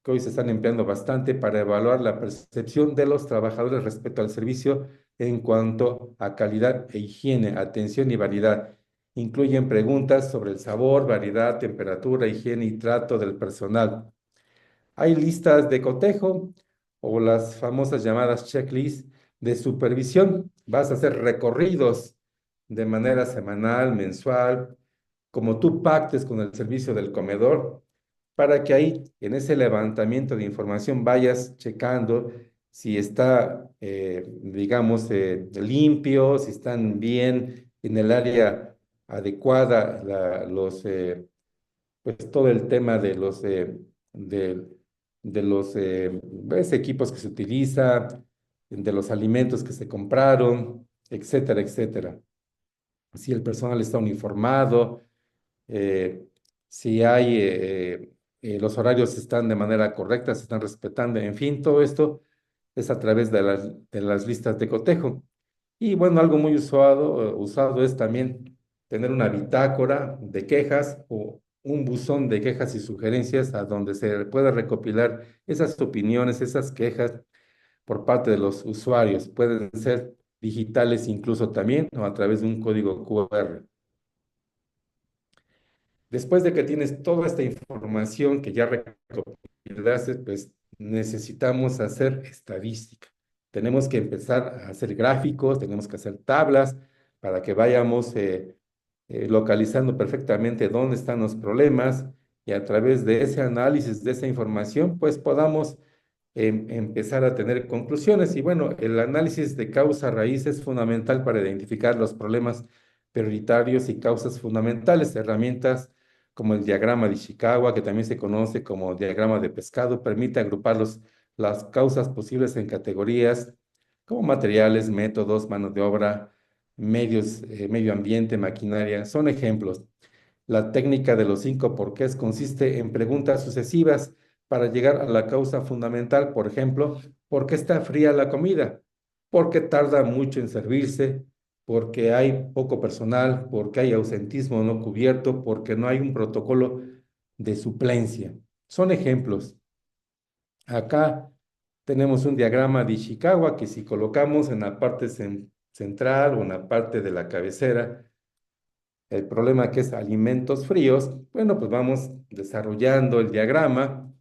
que hoy se están empleando bastante para evaluar la percepción de los trabajadores respecto al servicio en cuanto a calidad e higiene, atención y variedad. Incluyen preguntas sobre el sabor, variedad, temperatura, higiene y trato del personal. Hay listas de cotejo o las famosas llamadas checklists de supervisión. Vas a hacer recorridos de manera semanal, mensual, como tú pactes con el servicio del comedor, para que ahí en ese levantamiento de información vayas checando si está, digamos, limpio, si están bien en el área adecuada, pues todo el tema de, de los pues, equipos que se utilizan, de los alimentos que se compraron, etcétera, etcétera. Si el personal está uniformado, eh, si hay, los horarios están de manera correcta, se están respetando, en fin, todo esto es a través de las listas de cotejo. Y bueno, algo muy usado es también tener una bitácora de quejas o un buzón de quejas y sugerencias a donde se pueda recopilar esas opiniones, esas quejas por parte de los usuarios. Pueden ser digitales incluso también o a través de un código QR. Después de que tienes toda esta información que ya recopilaste, pues necesitamos hacer estadística. Tenemos que empezar a hacer gráficos, tenemos que hacer tablas para que vayamos localizando perfectamente dónde están los problemas y a través de ese análisis, de esa información, pues podamos empezar a tener conclusiones. Y bueno, el análisis de causa raíz es fundamental para identificar los problemas prioritarios y causas fundamentales. Herramientas como el diagrama de Ishikawa, que también se conoce como diagrama de pescado, permite agrupar las causas posibles en categorías como materiales, métodos, mano de obra, medios, medio ambiente, maquinaria. Son ejemplos. La técnica de los 5 porqués consiste en preguntas sucesivas para llegar a la causa fundamental. Por ejemplo, ¿por qué está fría la comida? ¿Por qué tarda mucho en servirse? ¿Porque hay poco personal? ¿Porque hay ausentismo no cubierto? ¿Porque no hay un protocolo de suplencia? Son ejemplos. Acá tenemos un diagrama de Ishikawa que si colocamos en la parte central o en la parte de la cabecera, el problema que es alimentos fríos, bueno, pues vamos desarrollando el diagrama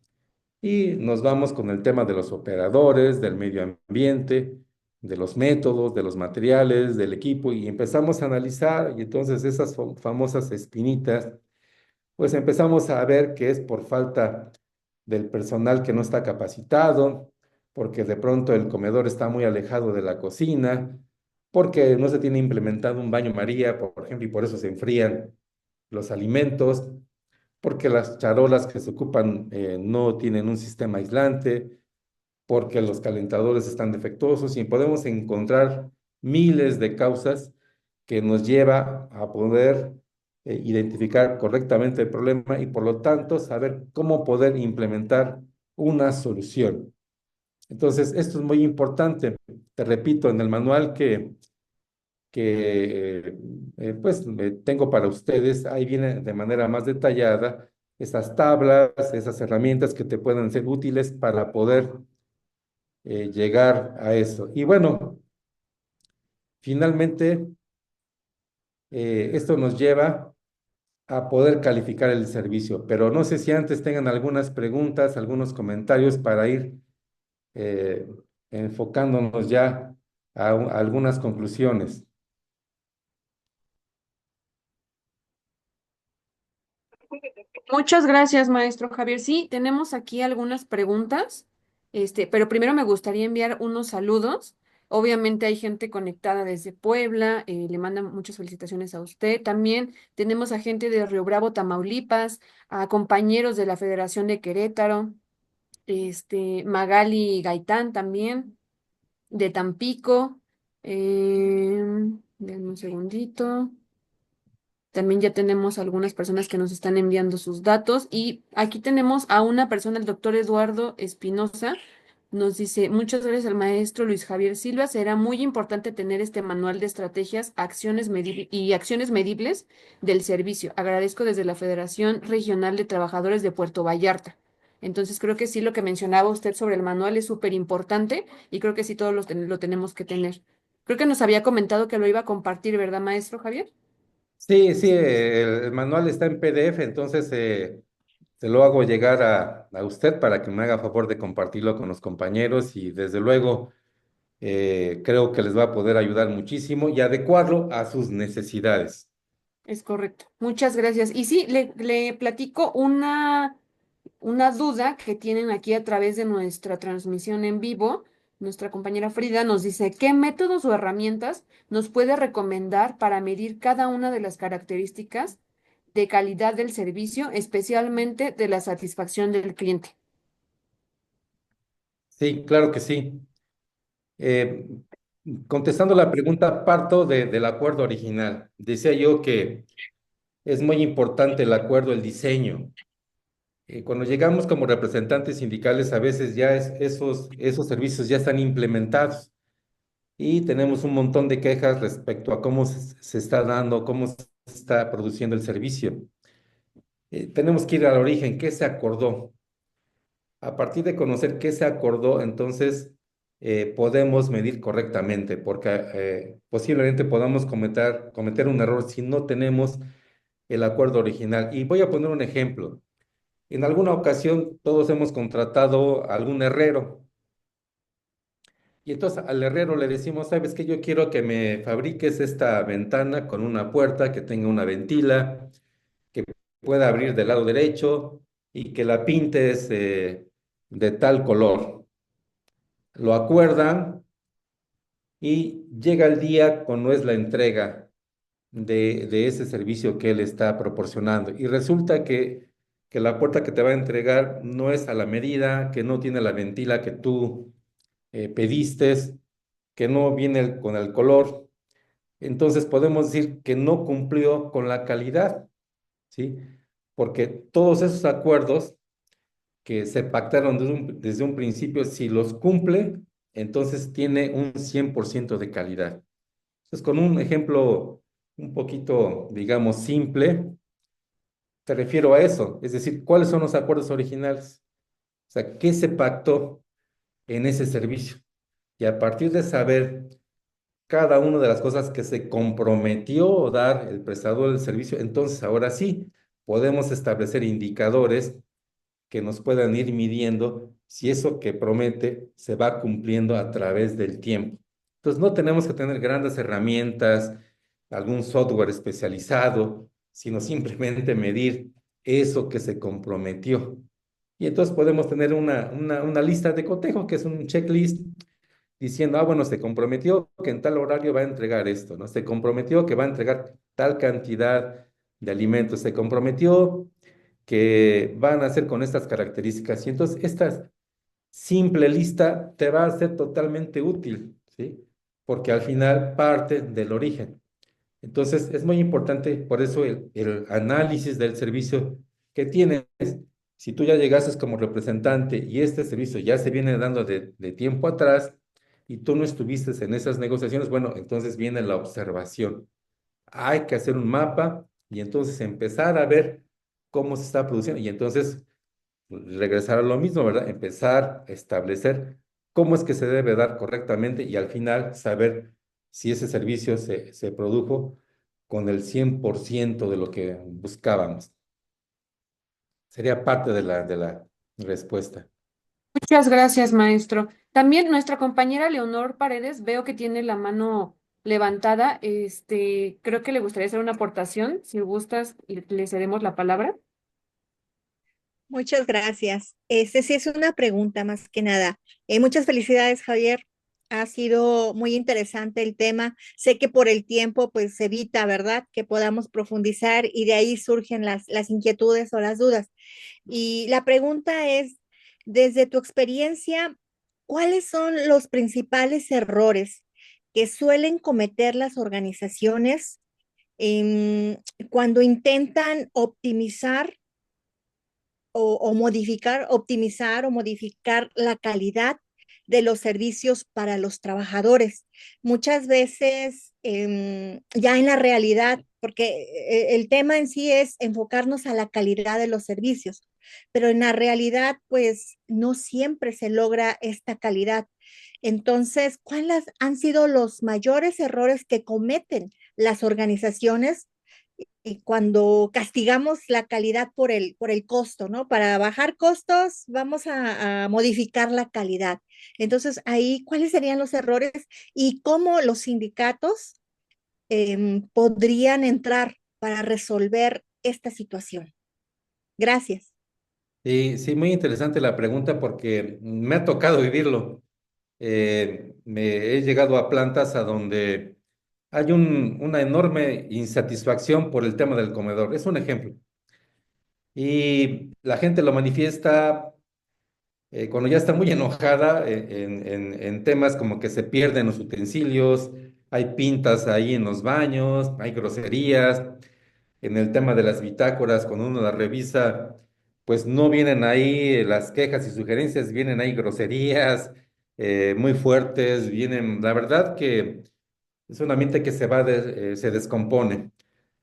y nos vamos con el tema de los operadores, del medio ambiente, de los métodos, de los materiales, del equipo y empezamos a analizar y entonces esas famosas espinitas, pues empezamos a ver que es por falta del personal que no está capacitado, porque de pronto el comedor está muy alejado de la cocina, porque no se tiene implementado un baño María, por ejemplo, y por eso se enfrían los alimentos, porque las charolas que se ocupan no tienen un sistema aislante, porque los calentadores están defectuosos y podemos encontrar miles de causas que nos lleva a poder identificar correctamente el problema y por lo tanto saber cómo poder implementar una solución. Entonces, esto es muy importante. Te repito, en el manual que pues tengo para ustedes, ahí viene de manera más detallada esas tablas, esas herramientas que te puedan ser útiles para poder llegar a eso. Y bueno, finalmente, esto nos lleva a poder calificar el servicio, pero no sé si antes tengan algunas preguntas, algunos comentarios para ir eh, enfocándonos ya a algunas conclusiones. Muchas gracias, maestro Javier. Sí, tenemos aquí algunas preguntas, pero primero me gustaría enviar unos saludos. Obviamente hay gente conectada desde Puebla, le mandan muchas felicitaciones a usted. También tenemos a gente de Río Bravo, Tamaulipas, a compañeros de la Federación de Querétaro, Magali Gaitán también, de Tampico. Denme un segundito. También ya tenemos algunas personas que nos están enviando sus datos y aquí tenemos a una persona, el doctor Eduardo Espinosa, nos dice, muchas gracias al maestro Luis Javier Silva, será muy importante tener este manual de estrategias, acciones medibles del servicio. Agradezco desde la Federación Regional de Trabajadores de Puerto Vallarta. Entonces creo que sí, lo que mencionaba usted sobre el manual es súper importante y creo que sí todos lo tenemos que tener. Creo que nos había comentado que lo iba a compartir, ¿verdad, maestro Javier? Sí, sí, el manual está en PDF, entonces se lo hago llegar a usted para que me haga favor de compartirlo con los compañeros y desde luego creo que les va a poder ayudar muchísimo y adecuarlo a sus necesidades. Es correcto. Muchas gracias. Y sí, le platico una duda que tienen aquí a través de nuestra transmisión en vivo. Nuestra compañera Frida nos dice, ¿qué métodos o herramientas nos puede recomendar para medir cada una de las características de calidad del servicio, especialmente de la satisfacción del cliente? Sí, claro que sí. Eh, Contestando la pregunta, parto del acuerdo original. Decía yo que es muy importante el acuerdo, el diseño. Cuando llegamos como representantes sindicales, a veces ya esos servicios ya están implementados y tenemos un montón de quejas respecto a cómo se está dando, cómo se está produciendo el servicio. Tenemos que ir al origen, ¿qué se acordó? A partir de conocer qué se acordó, entonces podemos medir correctamente, porque posiblemente podamos cometer un error si no tenemos el acuerdo original. Y voy a poner un ejemplo. En alguna ocasión todos hemos contratado a algún herrero y entonces al herrero le decimos, ¿sabes qué? Yo quiero que me fabriques esta ventana con una puerta que tenga una ventila, que pueda abrir del lado derecho y que la pintes de tal color. Lo acuerdan y llega el día cuando es la entrega de ese servicio que él está proporcionando. Y resulta que la puerta que te va a entregar no es a la medida, que no tiene la ventila que tú pediste, que no viene con el color. Entonces podemos decir que no cumplió con la calidad, ¿sí? Porque todos esos acuerdos que se pactaron desde un principio, si los cumple, entonces tiene un 100% de calidad. Entonces, con un ejemplo un poquito, digamos, simple, te refiero a eso, es decir, ¿cuáles son los acuerdos originales? O sea, ¿qué se pactó en ese servicio? Y a partir de saber cada una de las cosas que se comprometió a dar el prestador del servicio, entonces ahora sí podemos establecer indicadores que nos puedan ir midiendo si eso que promete se va cumpliendo a través del tiempo. Entonces, no tenemos que tener grandes herramientas, algún software especializado, sino simplemente medir eso que se comprometió. Y entonces podemos tener una lista de cotejo, que es un checklist, diciendo, bueno, se comprometió que en tal horario va a entregar esto, ¿no? Se comprometió que va a entregar tal cantidad de alimentos, se comprometió que van a hacer con estas características. Y entonces esta simple lista te va a ser totalmente útil, ¿sí? Porque al final parte del origen. Entonces es muy importante, por eso el análisis del servicio que tienes. Si tú ya llegases como representante y este servicio ya se viene dando de tiempo atrás y tú no estuviste en esas negociaciones, bueno, entonces viene la observación. Hay que hacer un mapa y entonces empezar a ver cómo se está produciendo y entonces regresar a lo mismo, ¿verdad? Empezar a establecer cómo es que se debe dar correctamente y al final saber si ese servicio se produjo con el 100% de lo que buscábamos. Sería parte de la respuesta. Muchas gracias, maestro. También nuestra compañera Leonor Paredes, veo que tiene la mano levantada. Creo que le gustaría hacer una aportación. Si gustas, le cedemos la palabra. Muchas gracias. Este sí es una pregunta más que nada. Muchas felicidades, Javier. Ha sido muy interesante el tema. Sé que por el tiempo, pues se evita, ¿verdad? Que podamos profundizar y de ahí surgen las inquietudes o las dudas. Y la pregunta es, desde tu experiencia, ¿cuáles son los principales errores que suelen cometer las organizaciones cuando intentan optimizar o modificar, optimizar o modificar la calidad de los servicios para los trabajadores? Muchas veces ya en la realidad, porque el tema en sí es enfocarnos a la calidad de los servicios, pero en la realidad pues no siempre se logra esta calidad. Entonces, ¿cuáles han sido los mayores errores que cometen las organizaciones y cuando castigamos la calidad por el costo, ¿no? Para bajar costos, vamos a modificar la calidad. Entonces, ahí, ¿cuáles serían los errores y cómo los sindicatos podrían entrar para resolver esta situación? Gracias. Y sí, muy interesante la pregunta porque me ha tocado vivirlo. Me he llegado a plantas a donde hay una enorme insatisfacción por el tema del comedor. Es un ejemplo. Y la gente lo manifiesta cuando ya está muy enojada en temas como que se pierden los utensilios, hay pintas ahí en los baños, hay groserías. En el tema de las bitácoras, cuando uno las revisa, pues no vienen ahí las quejas y sugerencias, vienen ahí groserías muy fuertes, vienen, la verdad que es un ambiente que se descompone,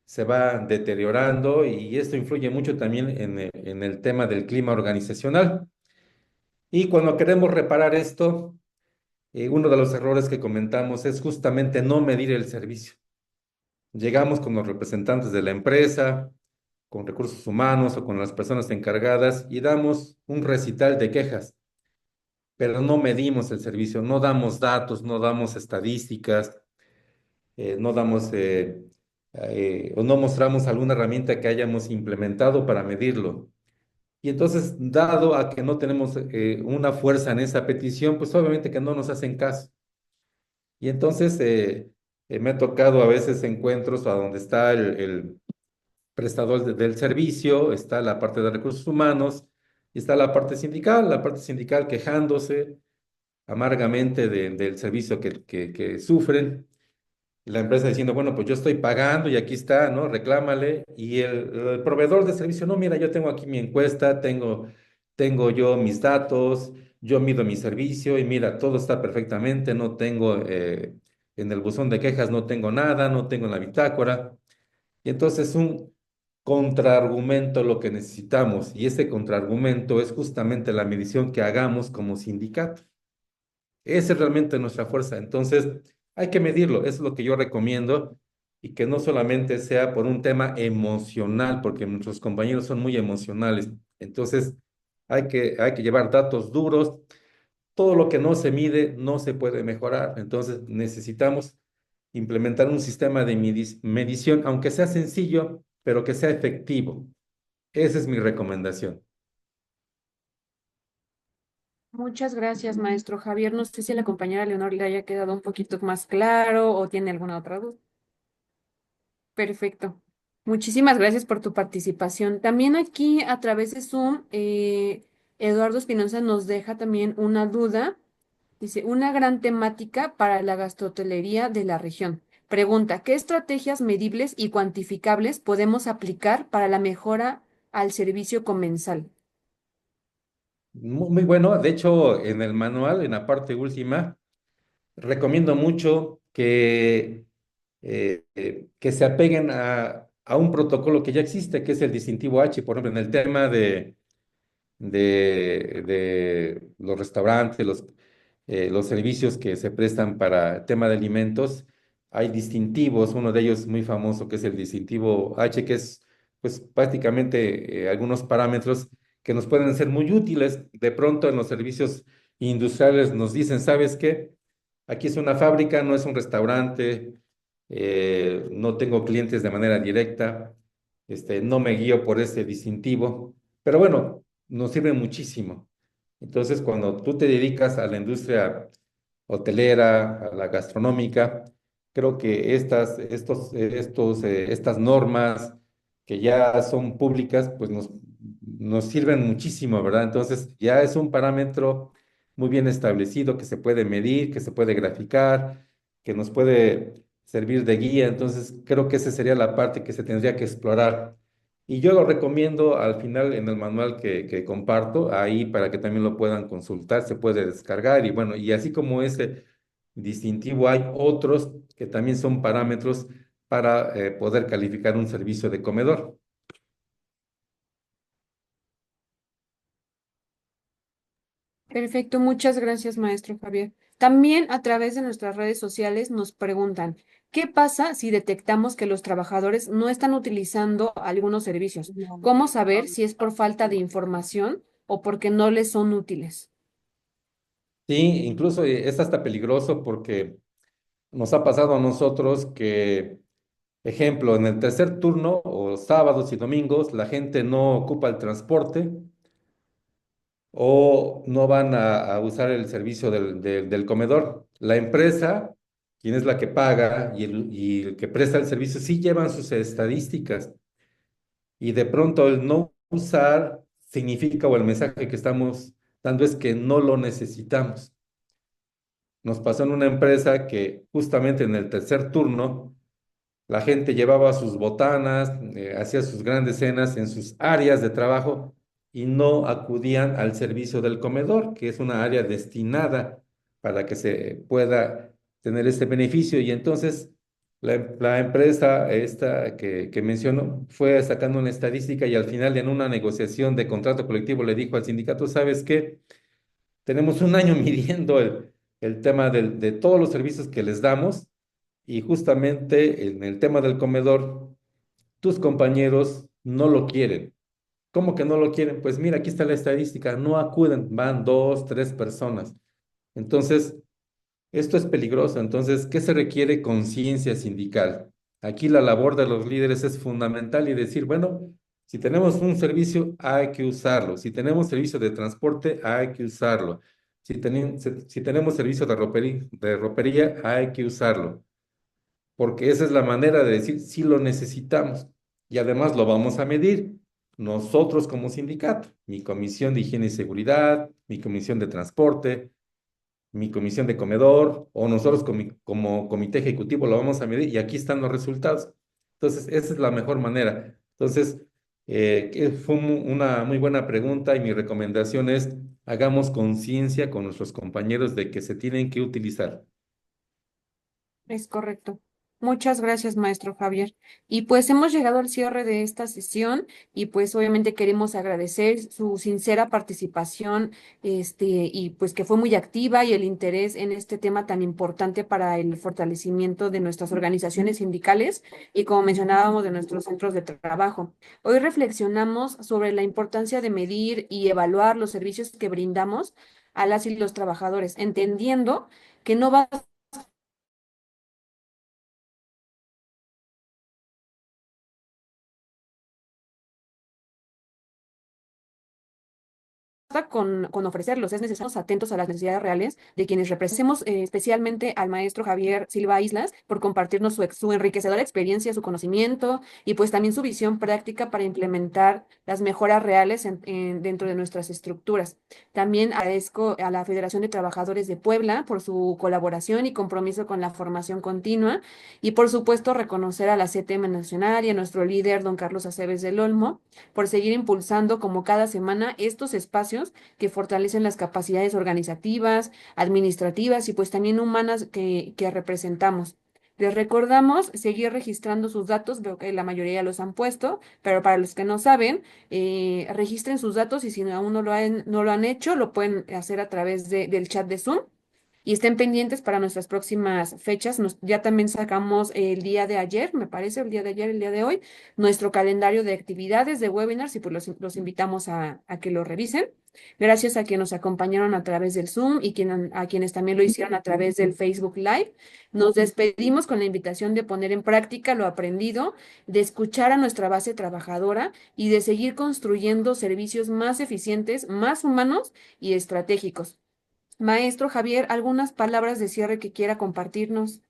se va deteriorando y esto influye mucho también en el tema del clima organizacional. Y cuando queremos reparar esto, uno de los errores que comentamos es justamente no medir el servicio. Llegamos con los representantes de la empresa, con recursos humanos o con las personas encargadas y damos un recital de quejas, pero no medimos el servicio, no damos datos, no damos estadísticas, no damos o no mostramos alguna herramienta que hayamos implementado para medirlo. Y entonces, dado a que no tenemos una fuerza en esa petición, pues obviamente que no nos hacen caso. Y entonces me ha tocado a veces encuentros a donde está el prestador del servicio, está la parte de recursos humanos y está la parte sindical quejándose amargamente del servicio que sufren. Y la empresa diciendo, bueno, pues yo estoy pagando y aquí está, ¿no? Reclámale. Y el proveedor de servicio, no, mira, yo tengo aquí mi encuesta, tengo yo mis datos, yo mido mi servicio y mira, todo está perfectamente, no tengo en el buzón de quejas, no tengo nada, no tengo en la bitácora. Y entonces un contraargumento lo que necesitamos, y ese contraargumento es justamente la medición que hagamos como sindicato. Esa es realmente nuestra fuerza. Entonces, hay que medirlo, eso es lo que yo recomiendo, y que no solamente sea por un tema emocional, porque nuestros compañeros son muy emocionales. Entonces, hay que llevar datos duros. Todo lo que no se mide no se puede mejorar. Entonces, necesitamos implementar un sistema de medición, aunque sea sencillo, pero que sea efectivo. Esa es mi recomendación. Muchas gracias, maestro Javier. No sé si a la compañera Leonor le haya quedado un poquito más claro o tiene alguna otra duda. Perfecto. Muchísimas gracias por tu participación. También aquí a través de Zoom, Eduardo Espinosa nos deja también una duda. Dice, una gran temática para la gastrotelería de la región. Pregunta, ¿qué estrategias medibles y cuantificables podemos aplicar para la mejora al servicio comensal? Muy bueno. De hecho, en el manual, en la parte última, recomiendo mucho que se apeguen a un protocolo que ya existe, que es el distintivo H. Por ejemplo, en el tema de los restaurantes, los servicios que se prestan para el tema de alimentos, hay distintivos, uno de ellos muy famoso que es el distintivo H, que es pues prácticamente algunos parámetros que nos pueden ser muy útiles. De pronto en los servicios industriales nos dicen, ¿sabes qué? Aquí es una fábrica, no es un restaurante, no tengo clientes de manera directa, no me guío por ese distintivo. Pero bueno, nos sirven muchísimo. Entonces, cuando tú te dedicas a la industria hotelera, a la gastronómica, creo que estas normas que ya son públicas, pues nos sirven muchísimo, ¿verdad? Entonces, ya es un parámetro muy bien establecido que se puede medir, que se puede graficar, que nos puede servir de guía. Entonces, creo que esa sería la parte que se tendría que explorar. Y yo lo recomiendo al final en el manual que comparto, ahí para que también lo puedan consultar, se puede descargar y bueno, y así como ese distintivo hay otros que también son parámetros para poder calificar un servicio de comedor. Perfecto, muchas gracias, maestro Javier. También a través de nuestras redes sociales nos preguntan, ¿qué pasa si detectamos que los trabajadores no están utilizando algunos servicios? ¿Cómo saber si es por falta de información o porque no les son útiles? Sí, incluso es hasta peligroso porque nos ha pasado a nosotros que, ejemplo, en el tercer turno o sábados y domingos, la gente no ocupa el transporte o no van a usar el servicio del comedor. La empresa, quien es la que paga y el que presta el servicio, sí llevan sus estadísticas y de pronto el no usar significa o el mensaje que estamos dando es que no lo necesitamos. Nos pasó en una empresa que justamente en el tercer turno la gente llevaba sus botanas, hacía sus grandes cenas en sus áreas de trabajo y no acudían al servicio del comedor, que es una área destinada para que se pueda tener este beneficio. Y entonces la empresa esta que menciono fue sacando una estadística y al final en una negociación de contrato colectivo le dijo al sindicato, ¿sabes qué? Tenemos un año midiendo el tema de todos los servicios que les damos y justamente en el tema del comedor, tus compañeros no lo quieren. ¿Cómo que no lo quieren? Pues mira, aquí está la estadística, no acuden, van dos, tres personas. Entonces, esto es peligroso. Entonces, ¿qué se requiere? Conciencia sindical. Aquí la labor de los líderes es fundamental y decir, bueno, si tenemos un servicio, hay que usarlo. Si tenemos servicio de transporte, hay que usarlo. Si tenemos servicio de ropería, hay que usarlo porque esa es la manera de decir si lo necesitamos y además lo vamos a medir nosotros como sindicato, mi comisión de higiene y seguridad, mi comisión de transporte, mi comisión de comedor o nosotros como comité ejecutivo lo vamos a medir y aquí están los resultados. Entonces, esa es la mejor manera. Entonces, que fue una muy buena pregunta y mi recomendación es hagamos conciencia con nuestros compañeros de que se tienen que utilizar. Es correcto. Muchas gracias, maestro Javier. Y pues hemos llegado al cierre de esta sesión y pues obviamente queremos agradecer su sincera participación, y pues que fue muy activa y el interés en este tema tan importante para el fortalecimiento de nuestras organizaciones sindicales y como mencionábamos de nuestros centros de trabajo. Hoy reflexionamos sobre la importancia de medir y evaluar los servicios que brindamos a las y los trabajadores, entendiendo que no va con ofrecerlos, es necesario estar atentos a las necesidades reales de quienes representemos, especialmente al maestro Javier Silva Islas, por compartirnos su enriquecedora experiencia, su conocimiento y pues también su visión práctica para implementar las mejoras reales dentro de nuestras estructuras. También agradezco a la Federación de Trabajadores de Puebla por su colaboración y compromiso con la formación continua y por supuesto reconocer a la CTM Nacional y a nuestro líder, don Carlos Aceves del Olmo, por seguir impulsando como cada semana estos espacios que fortalecen las capacidades organizativas, administrativas y pues también humanas que representamos. Les recordamos seguir registrando sus datos, veo que la mayoría ya los han puesto, pero para los que no saben, registren sus datos y si aún no lo han hecho, lo pueden hacer a través del chat de Zoom y estén pendientes para nuestras próximas fechas. Ya también sacamos el día de ayer, me parece, el día de ayer, el día de hoy, nuestro calendario de actividades, de webinars, y pues los invitamos a que lo revisen. Gracias a quienes nos acompañaron a través del Zoom y a quienes también lo hicieron a través del Facebook Live. Nos despedimos con la invitación de poner en práctica lo aprendido, de escuchar a nuestra base trabajadora y de seguir construyendo servicios más eficientes, más humanos y estratégicos. Maestro Javier, ¿algunas palabras de cierre que quiera compartirnos?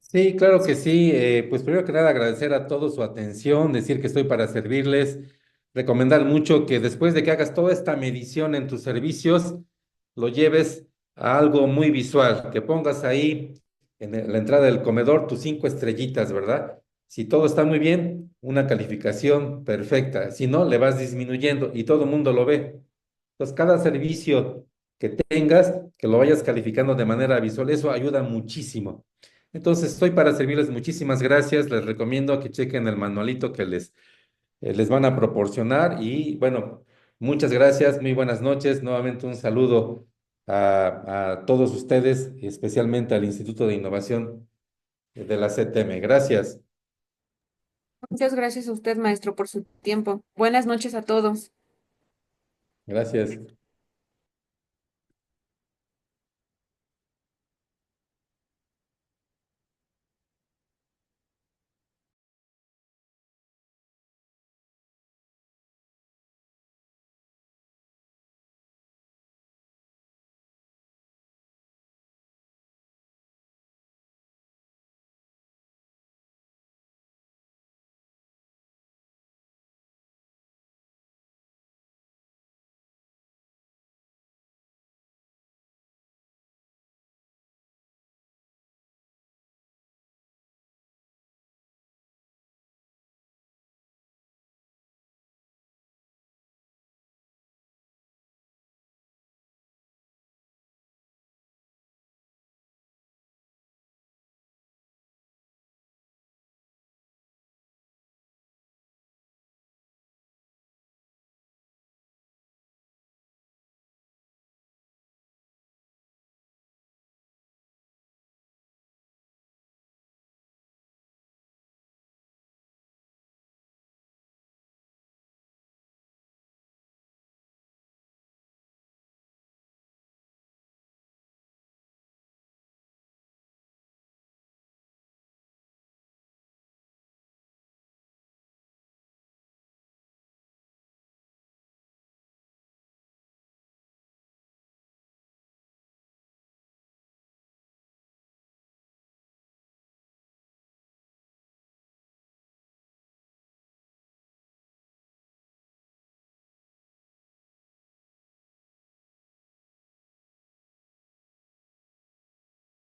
Sí, claro que sí. Pues primero que nada agradecer a todos su atención, decir que estoy para servirles, recomendar mucho que después de que hagas toda esta medición en tus servicios, lo lleves a algo muy visual, que pongas ahí en la entrada del comedor tus 5 estrellitas, ¿verdad? Si todo está muy bien, una calificación perfecta. Si no, le vas disminuyendo y todo el mundo lo ve. Entonces, cada servicio que tengas, que lo vayas calificando de manera visual, eso ayuda muchísimo. Entonces, estoy para servirles. Muchísimas gracias. Les recomiendo que chequen el manualito que les van a proporcionar. Y bueno, muchas gracias. Muy buenas noches. Nuevamente un saludo a todos ustedes, y especialmente al Instituto de Innovación de la CTM. Gracias. Muchas gracias a usted, maestro, por su tiempo. Buenas noches a todos. Gracias.